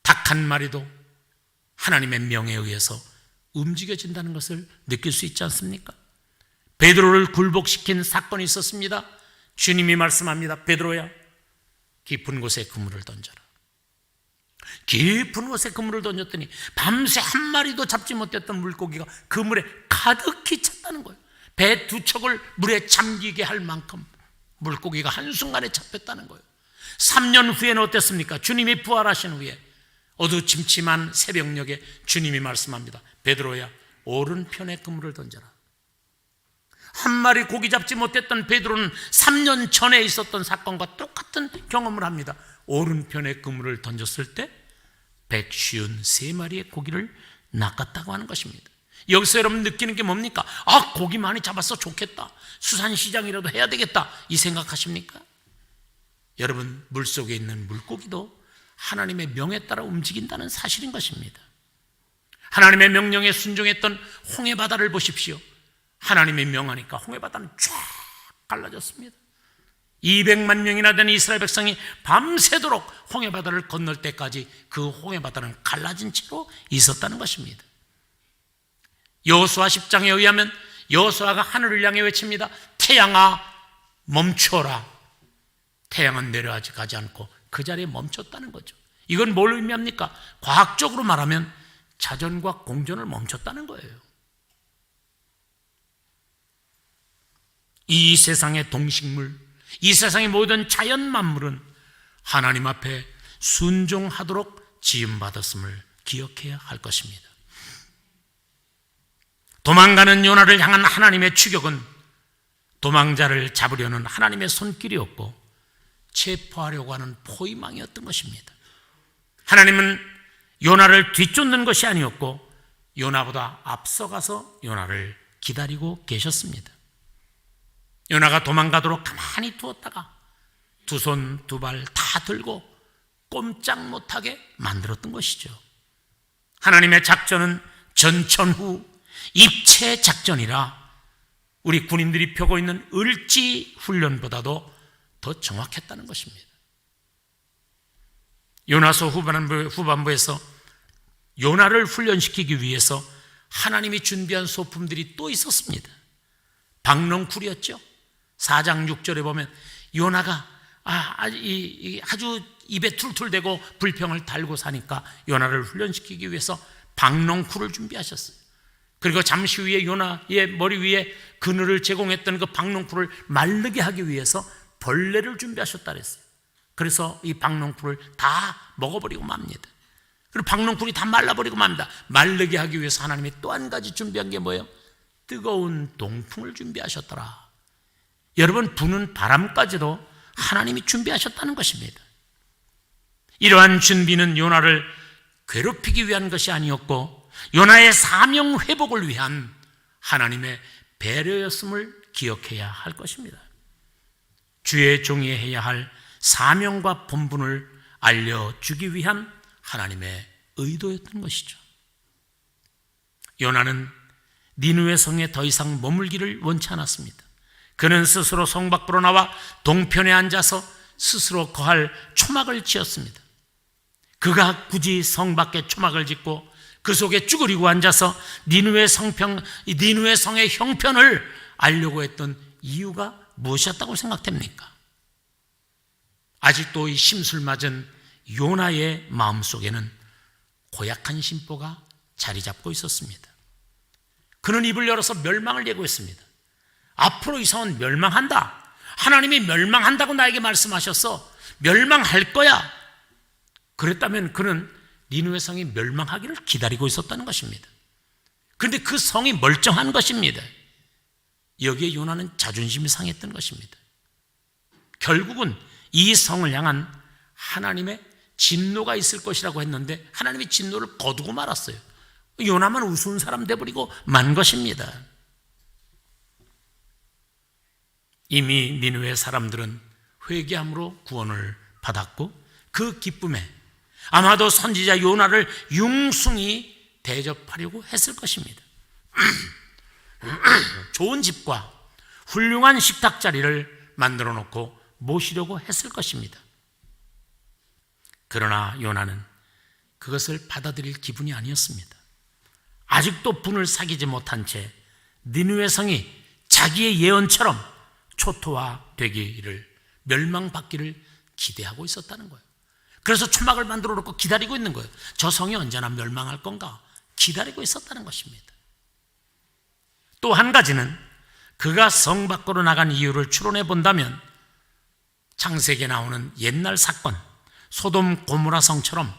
닭 한 마리도 하나님의 명에 의해서 움직여진다는 것을 느낄 수 있지 않습니까? 베드로를 굴복시킨 사건이 있었습니다. 주님이 말씀합니다. 베드로야, 깊은 곳에 그물을 던져라. 깊은 곳에 그물을 던졌더니 밤새 한 마리도 잡지 못했던 물고기가 그물에 가득히 찼다는 거예요. 배 두 척을 물에 잠기게 할 만큼 물고기가 한순간에 잡혔다는 거예요. 3년 후에는 어땠습니까? 주님이 부활하신 후에 어두침침한 새벽녘에 주님이 말씀합니다. 베드로야, 오른편에 그물을 던져라. 한 마리 고기 잡지 못했던 베드로는 3년 전에 있었던 사건과 똑같은 경험을 합니다. 오른편에 그물을 던졌을 때 153마리의 고기를 낚았다고 하는 것입니다. 여기서 여러분 느끼는 게 뭡니까? 아, 고기 많이 잡아서 좋겠다, 수산시장이라도 해야 되겠다, 이 생각하십니까? 여러분, 물속에 있는 물고기도 하나님의 명에 따라 움직인다는 사실인 것입니다. 하나님의 명령에 순종했던 홍해바다를 보십시오. 하나님의 명하니까 홍해바다는 쫙 갈라졌습니다. 200만 명이나 되는 이스라엘 백성이 밤새도록 홍해바다를 건널 때까지 그 홍해바다는 갈라진 채로 있었다는 것입니다. 여호수아 10장에 의하면 여호수아가 하늘을 향해 외칩니다. 태양아 멈춰라. 태양은 내려가지 않고 그 자리에 멈췄다는 거죠. 이건 뭘 의미합니까? 과학적으로 말하면 자전과 공전을 멈췄다는 거예요. 이 세상의 동식물, 이 세상의 모든 자연 만물은 하나님 앞에 순종하도록 지음받았음을 기억해야 할 것입니다. 도망가는 요나를 향한 하나님의 추격은 도망자를 잡으려는 하나님의 손길이었고 체포하려고 하는 포위망이었던 것입니다. 하나님은 요나를 뒤쫓는 것이 아니었고 요나보다 앞서가서 요나를 기다리고 계셨습니다. 요나가 도망가도록 가만히 두었다가 두 손 두 발 다 들고 꼼짝 못하게 만들었던 것이죠. 하나님의 작전은 전천후 입체 작전이라 우리 군인들이 펴고 있는 을지 훈련보다도 더 정확했다는 것입니다. 요나서 후반부에서 요나를 훈련시키기 위해서 하나님이 준비한 소품들이 또 있었습니다. 박농쿨이었죠. 4장 6절에 보면 요나가 아주 입에 툴툴대고 불평을 달고 사니까 요나를 훈련시키기 위해서 박농쿨을 준비하셨어요. 그리고 잠시 후에 요나의 머리 위에 그늘을 제공했던 그 박농쿨을 마르게 하기 위해서 벌레를 준비하셨다 그랬어요. 그래서 이 박농쿨을 다 먹어버리고 맙니다. 그리고 박농쿨이 다 말라버리고 맙니다. 마르게 하기 위해서 하나님이 또 한 가지 준비한 게 뭐예요? 뜨거운 동풍을 준비하셨더라. 여러분, 부는 바람까지도 하나님이 준비하셨다는 것입니다. 이러한 준비는 요나를 괴롭히기 위한 것이 아니었고 요나의 사명 회복을 위한 하나님의 배려였음을 기억해야 할 것입니다. 주의 종이 해야 할 사명과 본분을 알려주기 위한 하나님의 의도였던 것이죠. 요나는 니느웨 성에 더 이상 머물기를 원치 않았습니다. 그는 스스로 성 밖으로 나와 동편에 앉아서 스스로 거할 초막을 지었습니다. 그가 굳이 성 밖에 초막을 짓고 그 속에 쭈그리고 앉아서 니느웨 성의 형편을 알려고 했던 이유가 무엇이었다고 생각됩니까? 아직도 이 심술맞은 요나의 마음속에는 고약한 심보가 자리 잡고 있었습니다. 그는 입을 열어서 멸망을 예고했습니다. 앞으로 이 성은 멸망한다. 하나님이 멸망한다고 나에게 말씀하셔서 멸망할 거야. 그랬다면 그는 니느웨 성이 멸망하기를 기다리고 있었다는 것입니다. 그런데 그 성이 멀쩡한 것입니다. 여기에 요나는 자존심이 상했던 것입니다. 결국은 이 성을 향한 하나님의 진노가 있을 것이라고 했는데 하나님의 진노를 거두고 말았어요. 요나만 우스운 사람 돼버리고 만 것입니다. 이미 니느웨 사람들은 회개함으로 구원을 받았고 그 기쁨에 아마도 선지자 요나를 융숭이 대접하려고 했을 것입니다. 좋은 집과 훌륭한 식탁 자리를 만들어 놓고 모시려고 했을 것입니다. 그러나 요나는 그것을 받아들일 기분이 아니었습니다. 아직도 분을 사귀지 못한 채 니느웨 성이 자기의 예언처럼 초토화되기를, 멸망받기를 기대하고 있었다는 거예요. 그래서 초막을 만들어 놓고 기다리고 있는 거예요. 저 성이 언제나 멸망할 건가 기다리고 있었다는 것입니다. 또 한 가지는 그가 성 밖으로 나간 이유를 추론해 본다면 창세기에 나오는 옛날 사건, 소돔 고모라 성처럼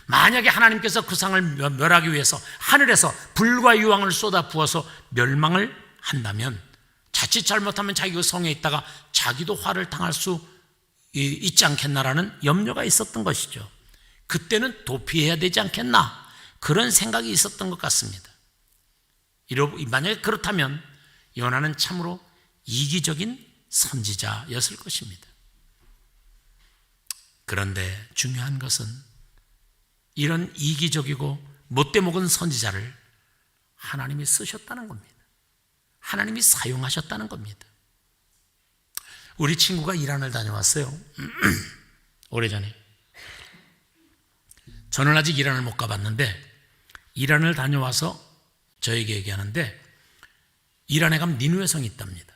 만약에 하나님께서 그 상을 멸하기 위해서 하늘에서 불과 유황을 쏟아 부어서 멸망을 한다면 자칫 잘못하면 자기 그 성에 있다가 자기도 화를 당할 수 있지 않겠나라는 염려가 있었던 것이죠. 그때는 도피해야 되지 않겠나, 그런 생각이 있었던 것 같습니다. 만약에 그렇다면 요나는 참으로 이기적인 선지자였을 것입니다. 그런데 중요한 것은 이런 이기적이고 못돼 먹은 선지자를 하나님이 쓰셨다는 겁니다. 하나님이 사용하셨다는 겁니다. 우리 친구가 이란을 다녀왔어요. 오래전에. 저는 아직 이란을 못 가봤는데 이란을 다녀와서 저에게 얘기하는데 이란에 가면 니누에 성이 있답니다.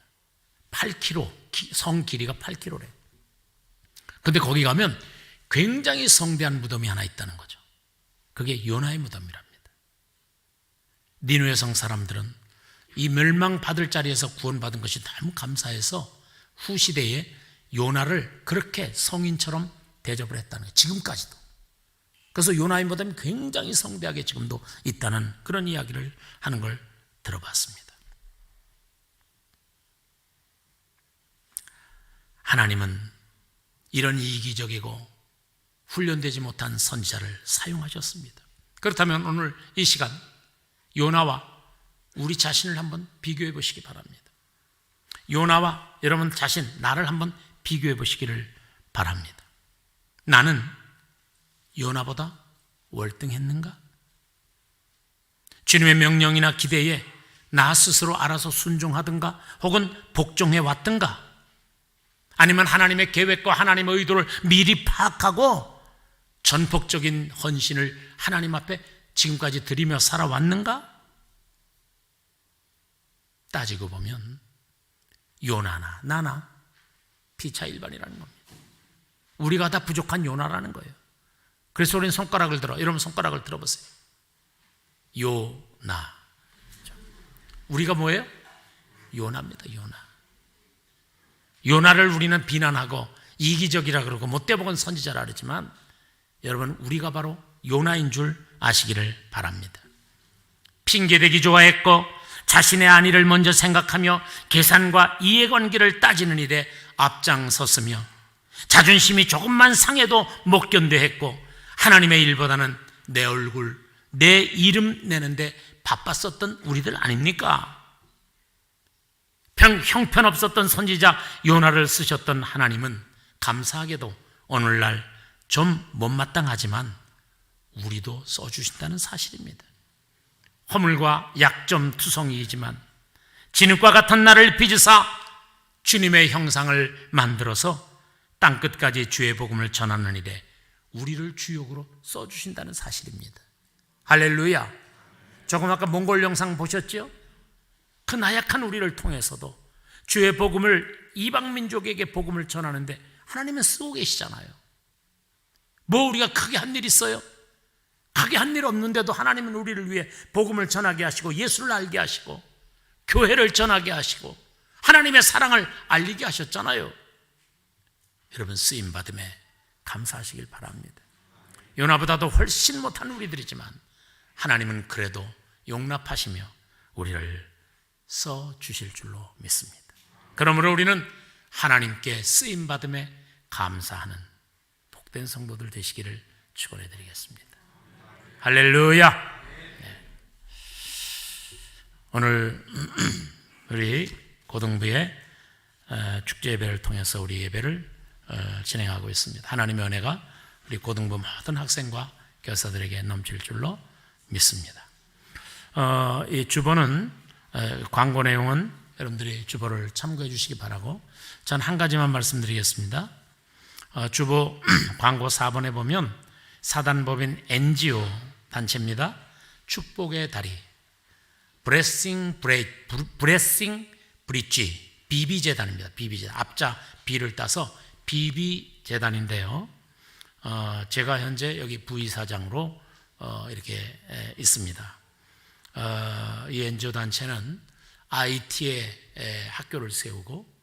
8km, 성 길이가 8km래. 근데 거기 가면 굉장히 성대한 무덤이 하나 있다는 거죠. 그게 요나의 무덤이랍니다. 니누의 성 사람들은 이 멸망받을 자리에서 구원받은 것이 너무 감사해서 후시대에 요나를 그렇게 성인처럼 대접을 했다는 거예요. 지금까지도. 그래서 요나의 무덤이 굉장히 성대하게 지금도 있다는 그런 이야기를 하는 걸 들어봤습니다. 하나님은 이런 이기적이고 훈련되지 못한 선지자를 사용하셨습니다. 그렇다면 오늘 이 시간 요나와 우리 자신을 한번 비교해 보시기 바랍니다. 요나와 여러분 자신, 나를 한번 비교해 보시기를 바랍니다. 나는 요나보다 월등했는가? 주님의 명령이나 기대에 나 스스로 알아서 순종하든가 혹은 복종해 왔든가, 아니면 하나님의 계획과 하나님의 의도를 미리 파악하고 전폭적인 헌신을 하나님 앞에 지금까지 드리며 살아왔는가? 따지고 보면 요나나 나나 피차 일반이라는 겁니다. 우리가 다 부족한 요나라는 거예요. 그래서 우리는 손가락을 들어, 여러분 손가락을 들어보세요. 요나. 우리가 뭐예요? 요나입니다. 요나. 요나를 우리는 비난하고 이기적이라 그러고 못돼 먹은 선지자라 그러지만 여러분, 우리가 바로 요나인 줄 아시기를 바랍니다. 핑계대기 좋아했고 자신의 안위를 먼저 생각하며 계산과 이해관계를 따지는 일에 앞장섰으며 자존심이 조금만 상해도 못 견뎌했고 하나님의 일보다는 내 얼굴, 내 이름 내는데 바빴었던 우리들 아닙니까? 형편없었던 선지자 요나를 쓰셨던 하나님은 감사하게도 오늘날 좀 못마땅하지만 우리도 써주신다는 사실입니다. 허물과 약점 투성이이지만 진흙과 같은 나를 빚으사 주님의 형상을 만들어서 땅끝까지 주의 복음을 전하는 일에 우리를 주역으로 써주신다는 사실입니다. 할렐루야. 조금 아까 몽골 영상 보셨죠? 그 나약한 우리를 통해서도 주의 복음을 이방민족에게 복음을 전하는데 하나님은 쓰고 계시잖아요. 뭐 우리가 크게 한 일 있어요? 크게 한 일 없는데도 하나님은 우리를 위해 복음을 전하게 하시고 예수를 알게 하시고 교회를 전하게 하시고 하나님의 사랑을 알리게 하셨잖아요. 여러분, 쓰임받음에 감사하시길 바랍니다. 요나보다도 훨씬 못한 우리들이지만 하나님은 그래도 용납하시며 우리를 써주실 줄로 믿습니다. 그러므로 우리는 하나님께 쓰임받음에 감사하는 복된 성도들 되시기를 축원해 드리겠습니다. 할렐루야. 네. 오늘 우리 고등부의 축제 예배를 통해서 우리 예배를 진행하고 있습니다. 하나님의 은혜가 우리 고등부 모든 학생과 교사들에게 넘칠 줄로 믿습니다. 이 주보는 광고 내용은 여러분들이 주보를 참고해 주시기 바라고, 전 한 가지만 말씀드리겠습니다. 주보 광고 4번에 보면 사단법인 NGO 단체입니다. 축복의 다리, 브레싱 브릿지 비비재단입니다. 비비재단. 앞자 B를 따서 비비재단인데요. 제가 현재 여기 부이사장으로 이렇게 있습니다. 이 NGO 단체는 IT에 학교를 세우고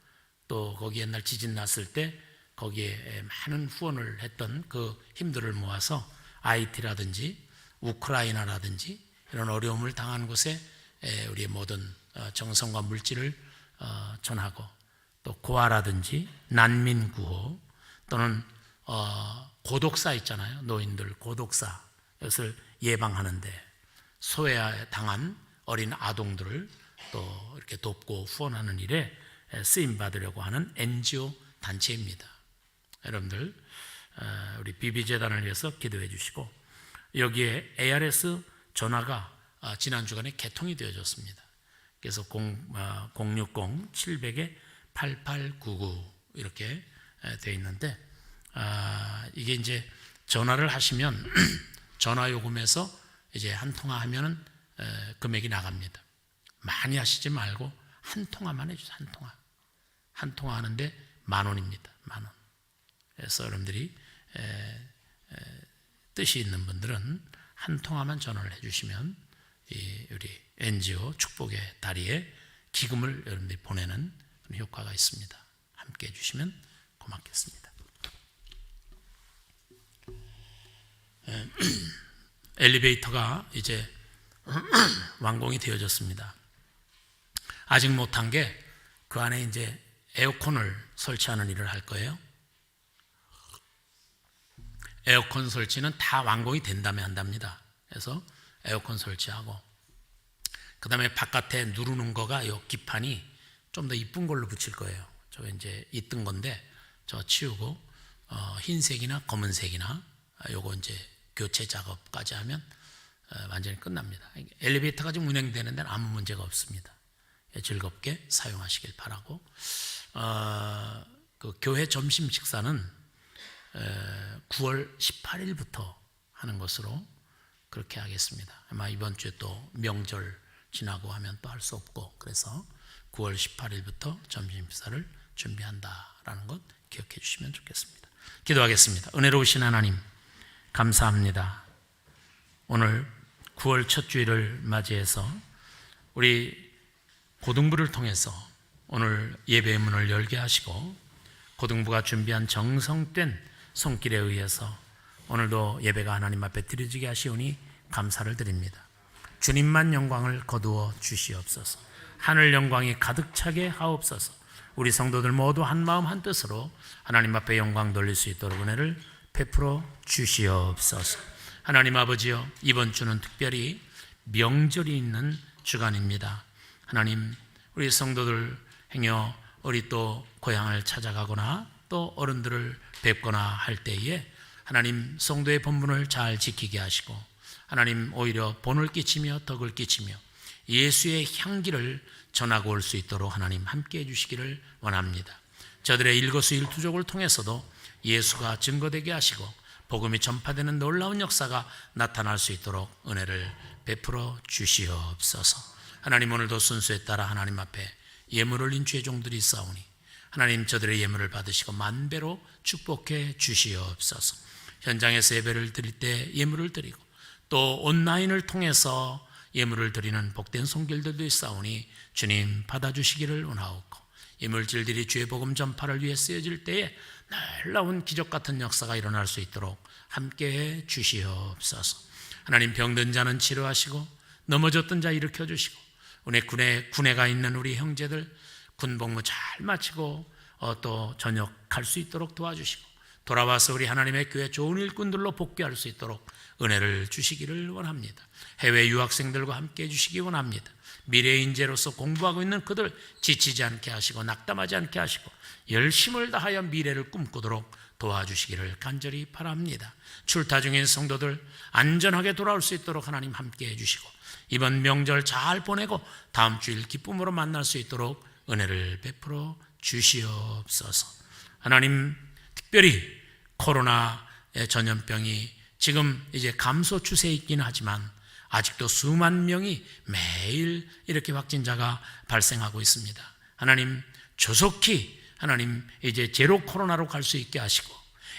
또 거기 옛날 지진 났을 때 거기에 많은 후원을 했던 그 힘들을 모아서 IT라든지 우크라이나라든지 이런 어려움을 당하는 곳에 우리의 모든 정성과 물질을 전하고 또 고아라든지 난민 구호 또는 고독사 있잖아요. 노인들 고독사 이것을 예방하는데 소외 당한 어린 아동들을 또 이렇게 돕고 후원하는 일에 쓰임 받으려고 하는 NGO 단체입니다. 여러분들 우리 비비재단을 위해서 기도해 주시고 여기에 ARS 전화가 지난 주간에 개통이 되어졌습니다. 그래서 060-700-8899 이렇게 되어 있는데 이게 이제 전화를 하시면 전화 요금에서 이제 한 통화 하면은 금액이 나갑니다. 많이 하시지 말고 한 통화만 해주세요. 한 통화 하는데 10,000원입니다. 10,000원. 그래서 여러분들이 뜻이 있는 분들은 한 통화만 전화를 해주시면 우리 NGO 축복의 다리에 기금을 여러분들이 보내는 그런 효과가 있습니다. 함께 해주시면 고맙겠습니다. 엘리베이터가 이제 완공이 되어졌습니다. 아직 못한 게 그 안에 이제 에어컨을 설치하는 일을 할 거예요. 에어컨 설치는 다 완공이 된 다음에 한답니다. 그래서 에어컨 설치하고 그 다음에 바깥에 누르는 거가 요 기판이 좀 더 이쁜 걸로 붙일 거예요. 저 이제 있던 건데 저 치우고 흰색이나 검은색이나 요거 이제 교체 작업까지 하면 완전히 끝납니다. 엘리베이터가 지금 운행되는 데는 아무 문제가 없습니다. 즐겁게 사용하시길 바라고 그 교회 점심 식사는 9월 18일부터 하는 것으로 그렇게 하겠습니다. 아마 이번 주에 또 명절 지나고 하면 또 할 수 없고 그래서 9월 18일부터 점심 식사를 준비한다라는 것 기억해 주시면 좋겠습니다. 기도하겠습니다. 은혜로우신 하나님 감사합니다. 오늘 9월 첫 주일을 맞이해서 우리 고등부를 통해서 오늘 예배의 문을 열게 하시고 고등부가 준비한 정성된 손길에 의해서 오늘도 예배가 하나님 앞에 드려지게 하시오니 감사를 드립니다. 주님만 영광을 거두어 주시옵소서. 하늘 영광이 가득 차게 하옵소서. 우리 성도들 모두 한마음 한뜻으로 하나님 앞에 영광 돌릴 수 있도록 은혜를 베풀어 주시옵소서. 하나님 아버지여, 이번 주는 특별히 명절이 있는 주간입니다. 하나님, 우리 성도들 행여 우리 또 고향을 찾아가거나 또 어른들을 뵙거나 할 때에 하나님 성도의 본분을 잘 지키게 하시고 하나님 오히려 본을 끼치며 덕을 끼치며 예수의 향기를 전하고 올 수 있도록 하나님 함께 해주시기를 원합니다. 저들의 일거수일투족을 통해서도 예수가 증거되게 하시고 복음이 전파되는 놀라운 역사가 나타날 수 있도록 은혜를 베풀어 주시옵소서. 하나님, 오늘도 순수에 따라 하나님 앞에 예물 올린 주의 종들이 있사오니 하나님 저들의 예물을 받으시고 만배로 축복해 주시옵소서. 현장에서 예배를 드릴 때 예물을 드리고 또 온라인을 통해서 예물을 드리는 복된 손길들도 있사오니 주님 받아주시기를 원하옵고 예물질들이 주의 복음 전파를 위해 쓰여질 때에 놀라운 기적 같은 역사가 일어날 수 있도록 함께해 주시옵소서. 하나님, 병든 자는 치료하시고 넘어졌던 자 일으켜 주시고 군에 가 있는 우리 형제들 군복무 잘 마치고 또 전역할 수 있도록 도와주시고 돌아와서 우리 하나님의 교회 좋은 일꾼들로 복귀할 수 있도록 은혜를 주시기를 원합니다. 해외 유학생들과 함께 해주시기 원합니다. 미래의 인재로서 공부하고 있는 그들 지치지 않게 하시고 낙담하지 않게 하시고 열심을 다하여 미래를 꿈꾸도록 도와주시기를 간절히 바랍니다. 출타 중인 성도들 안전하게 돌아올 수 있도록 하나님 함께 해주시고 이번 명절 잘 보내고 다음 주일 기쁨으로 만날 수 있도록 은혜를 베풀어 주시옵소서. 하나님, 특별히 코로나의 전염병이 지금 이제 감소 추세에 있기는 하지만 아직도 수만 명이 매일 이렇게 확진자가 발생하고 있습니다. 하나님, 조속히 하나님 이제 제로 코로나로 갈 수 있게 하시고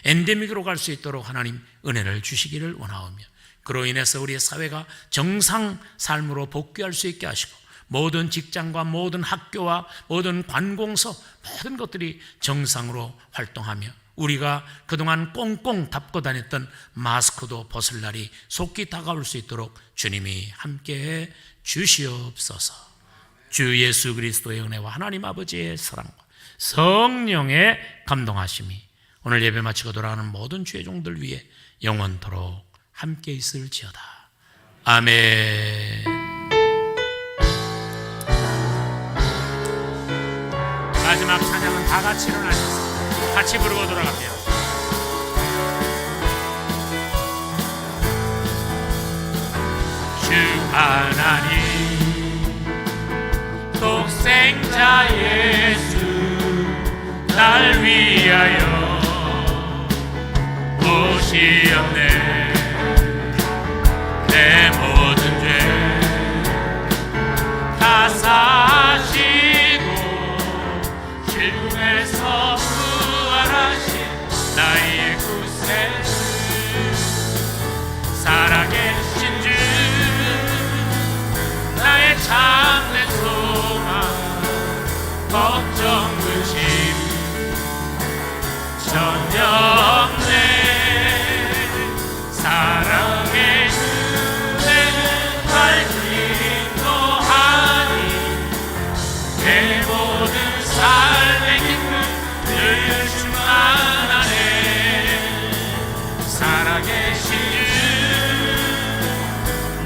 엔데믹으로 갈 수 있도록 하나님 은혜를 주시기를 원하오며, 그로 인해서 우리의 사회가 정상 삶으로 복귀할 수 있게 하시고 모든 직장과 모든 학교와 모든 관공서 모든 것들이 정상으로 활동하며 우리가 그동안 꽁꽁 닫고 다녔던 마스크도 벗을 날이 속히 다가올 수 있도록 주님이 함께해 주시옵소서. 주 예수 그리스도의 은혜와 하나님 아버지의 사랑과 성령의 감동하심이 오늘 예배 마치고 돌아가는 모든 주의 종들 위해 영원토록 함께 있을지어다. 아멘. 마지막 찬양은 다 같이 일어나셔서 같이 부르고 돌아갑니다. 주 하나님 독생자 예수 날 위하여 오시었네. 내 모든 죄 다 사시고 죽음에서 부활하신 나의 구세주 살아계신 주 나의 참된 소망 걱정 근심 전혀 없네. 사랑의 은혜는 밝힘도 하니 내 모든 삶의 기쁨 늘 충만하네. 살아계신 주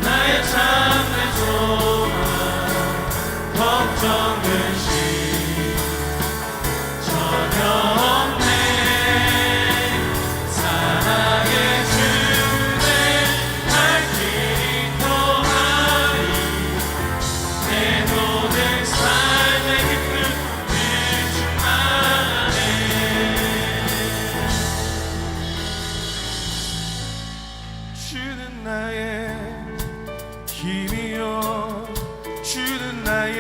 나의 참된 소망 걱정 근심 전혀 없네. 사랑의 주의 밝힘도 하니 내 모든 삶의 기쁨 늘 충만하네. 주는 나의 힘이요 주는 나의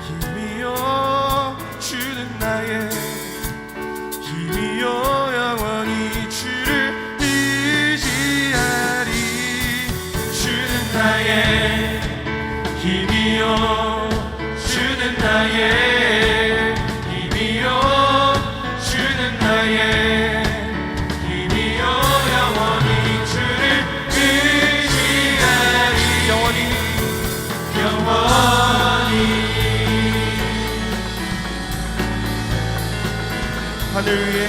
힘이요 주는 나의 힘이요 영원히 주를 의지하리. 주는 나의 힘이요 주는 나의 힘이요 주는 나의 힘이요 영원히 주를 의지하리. 영원히 하늘 위에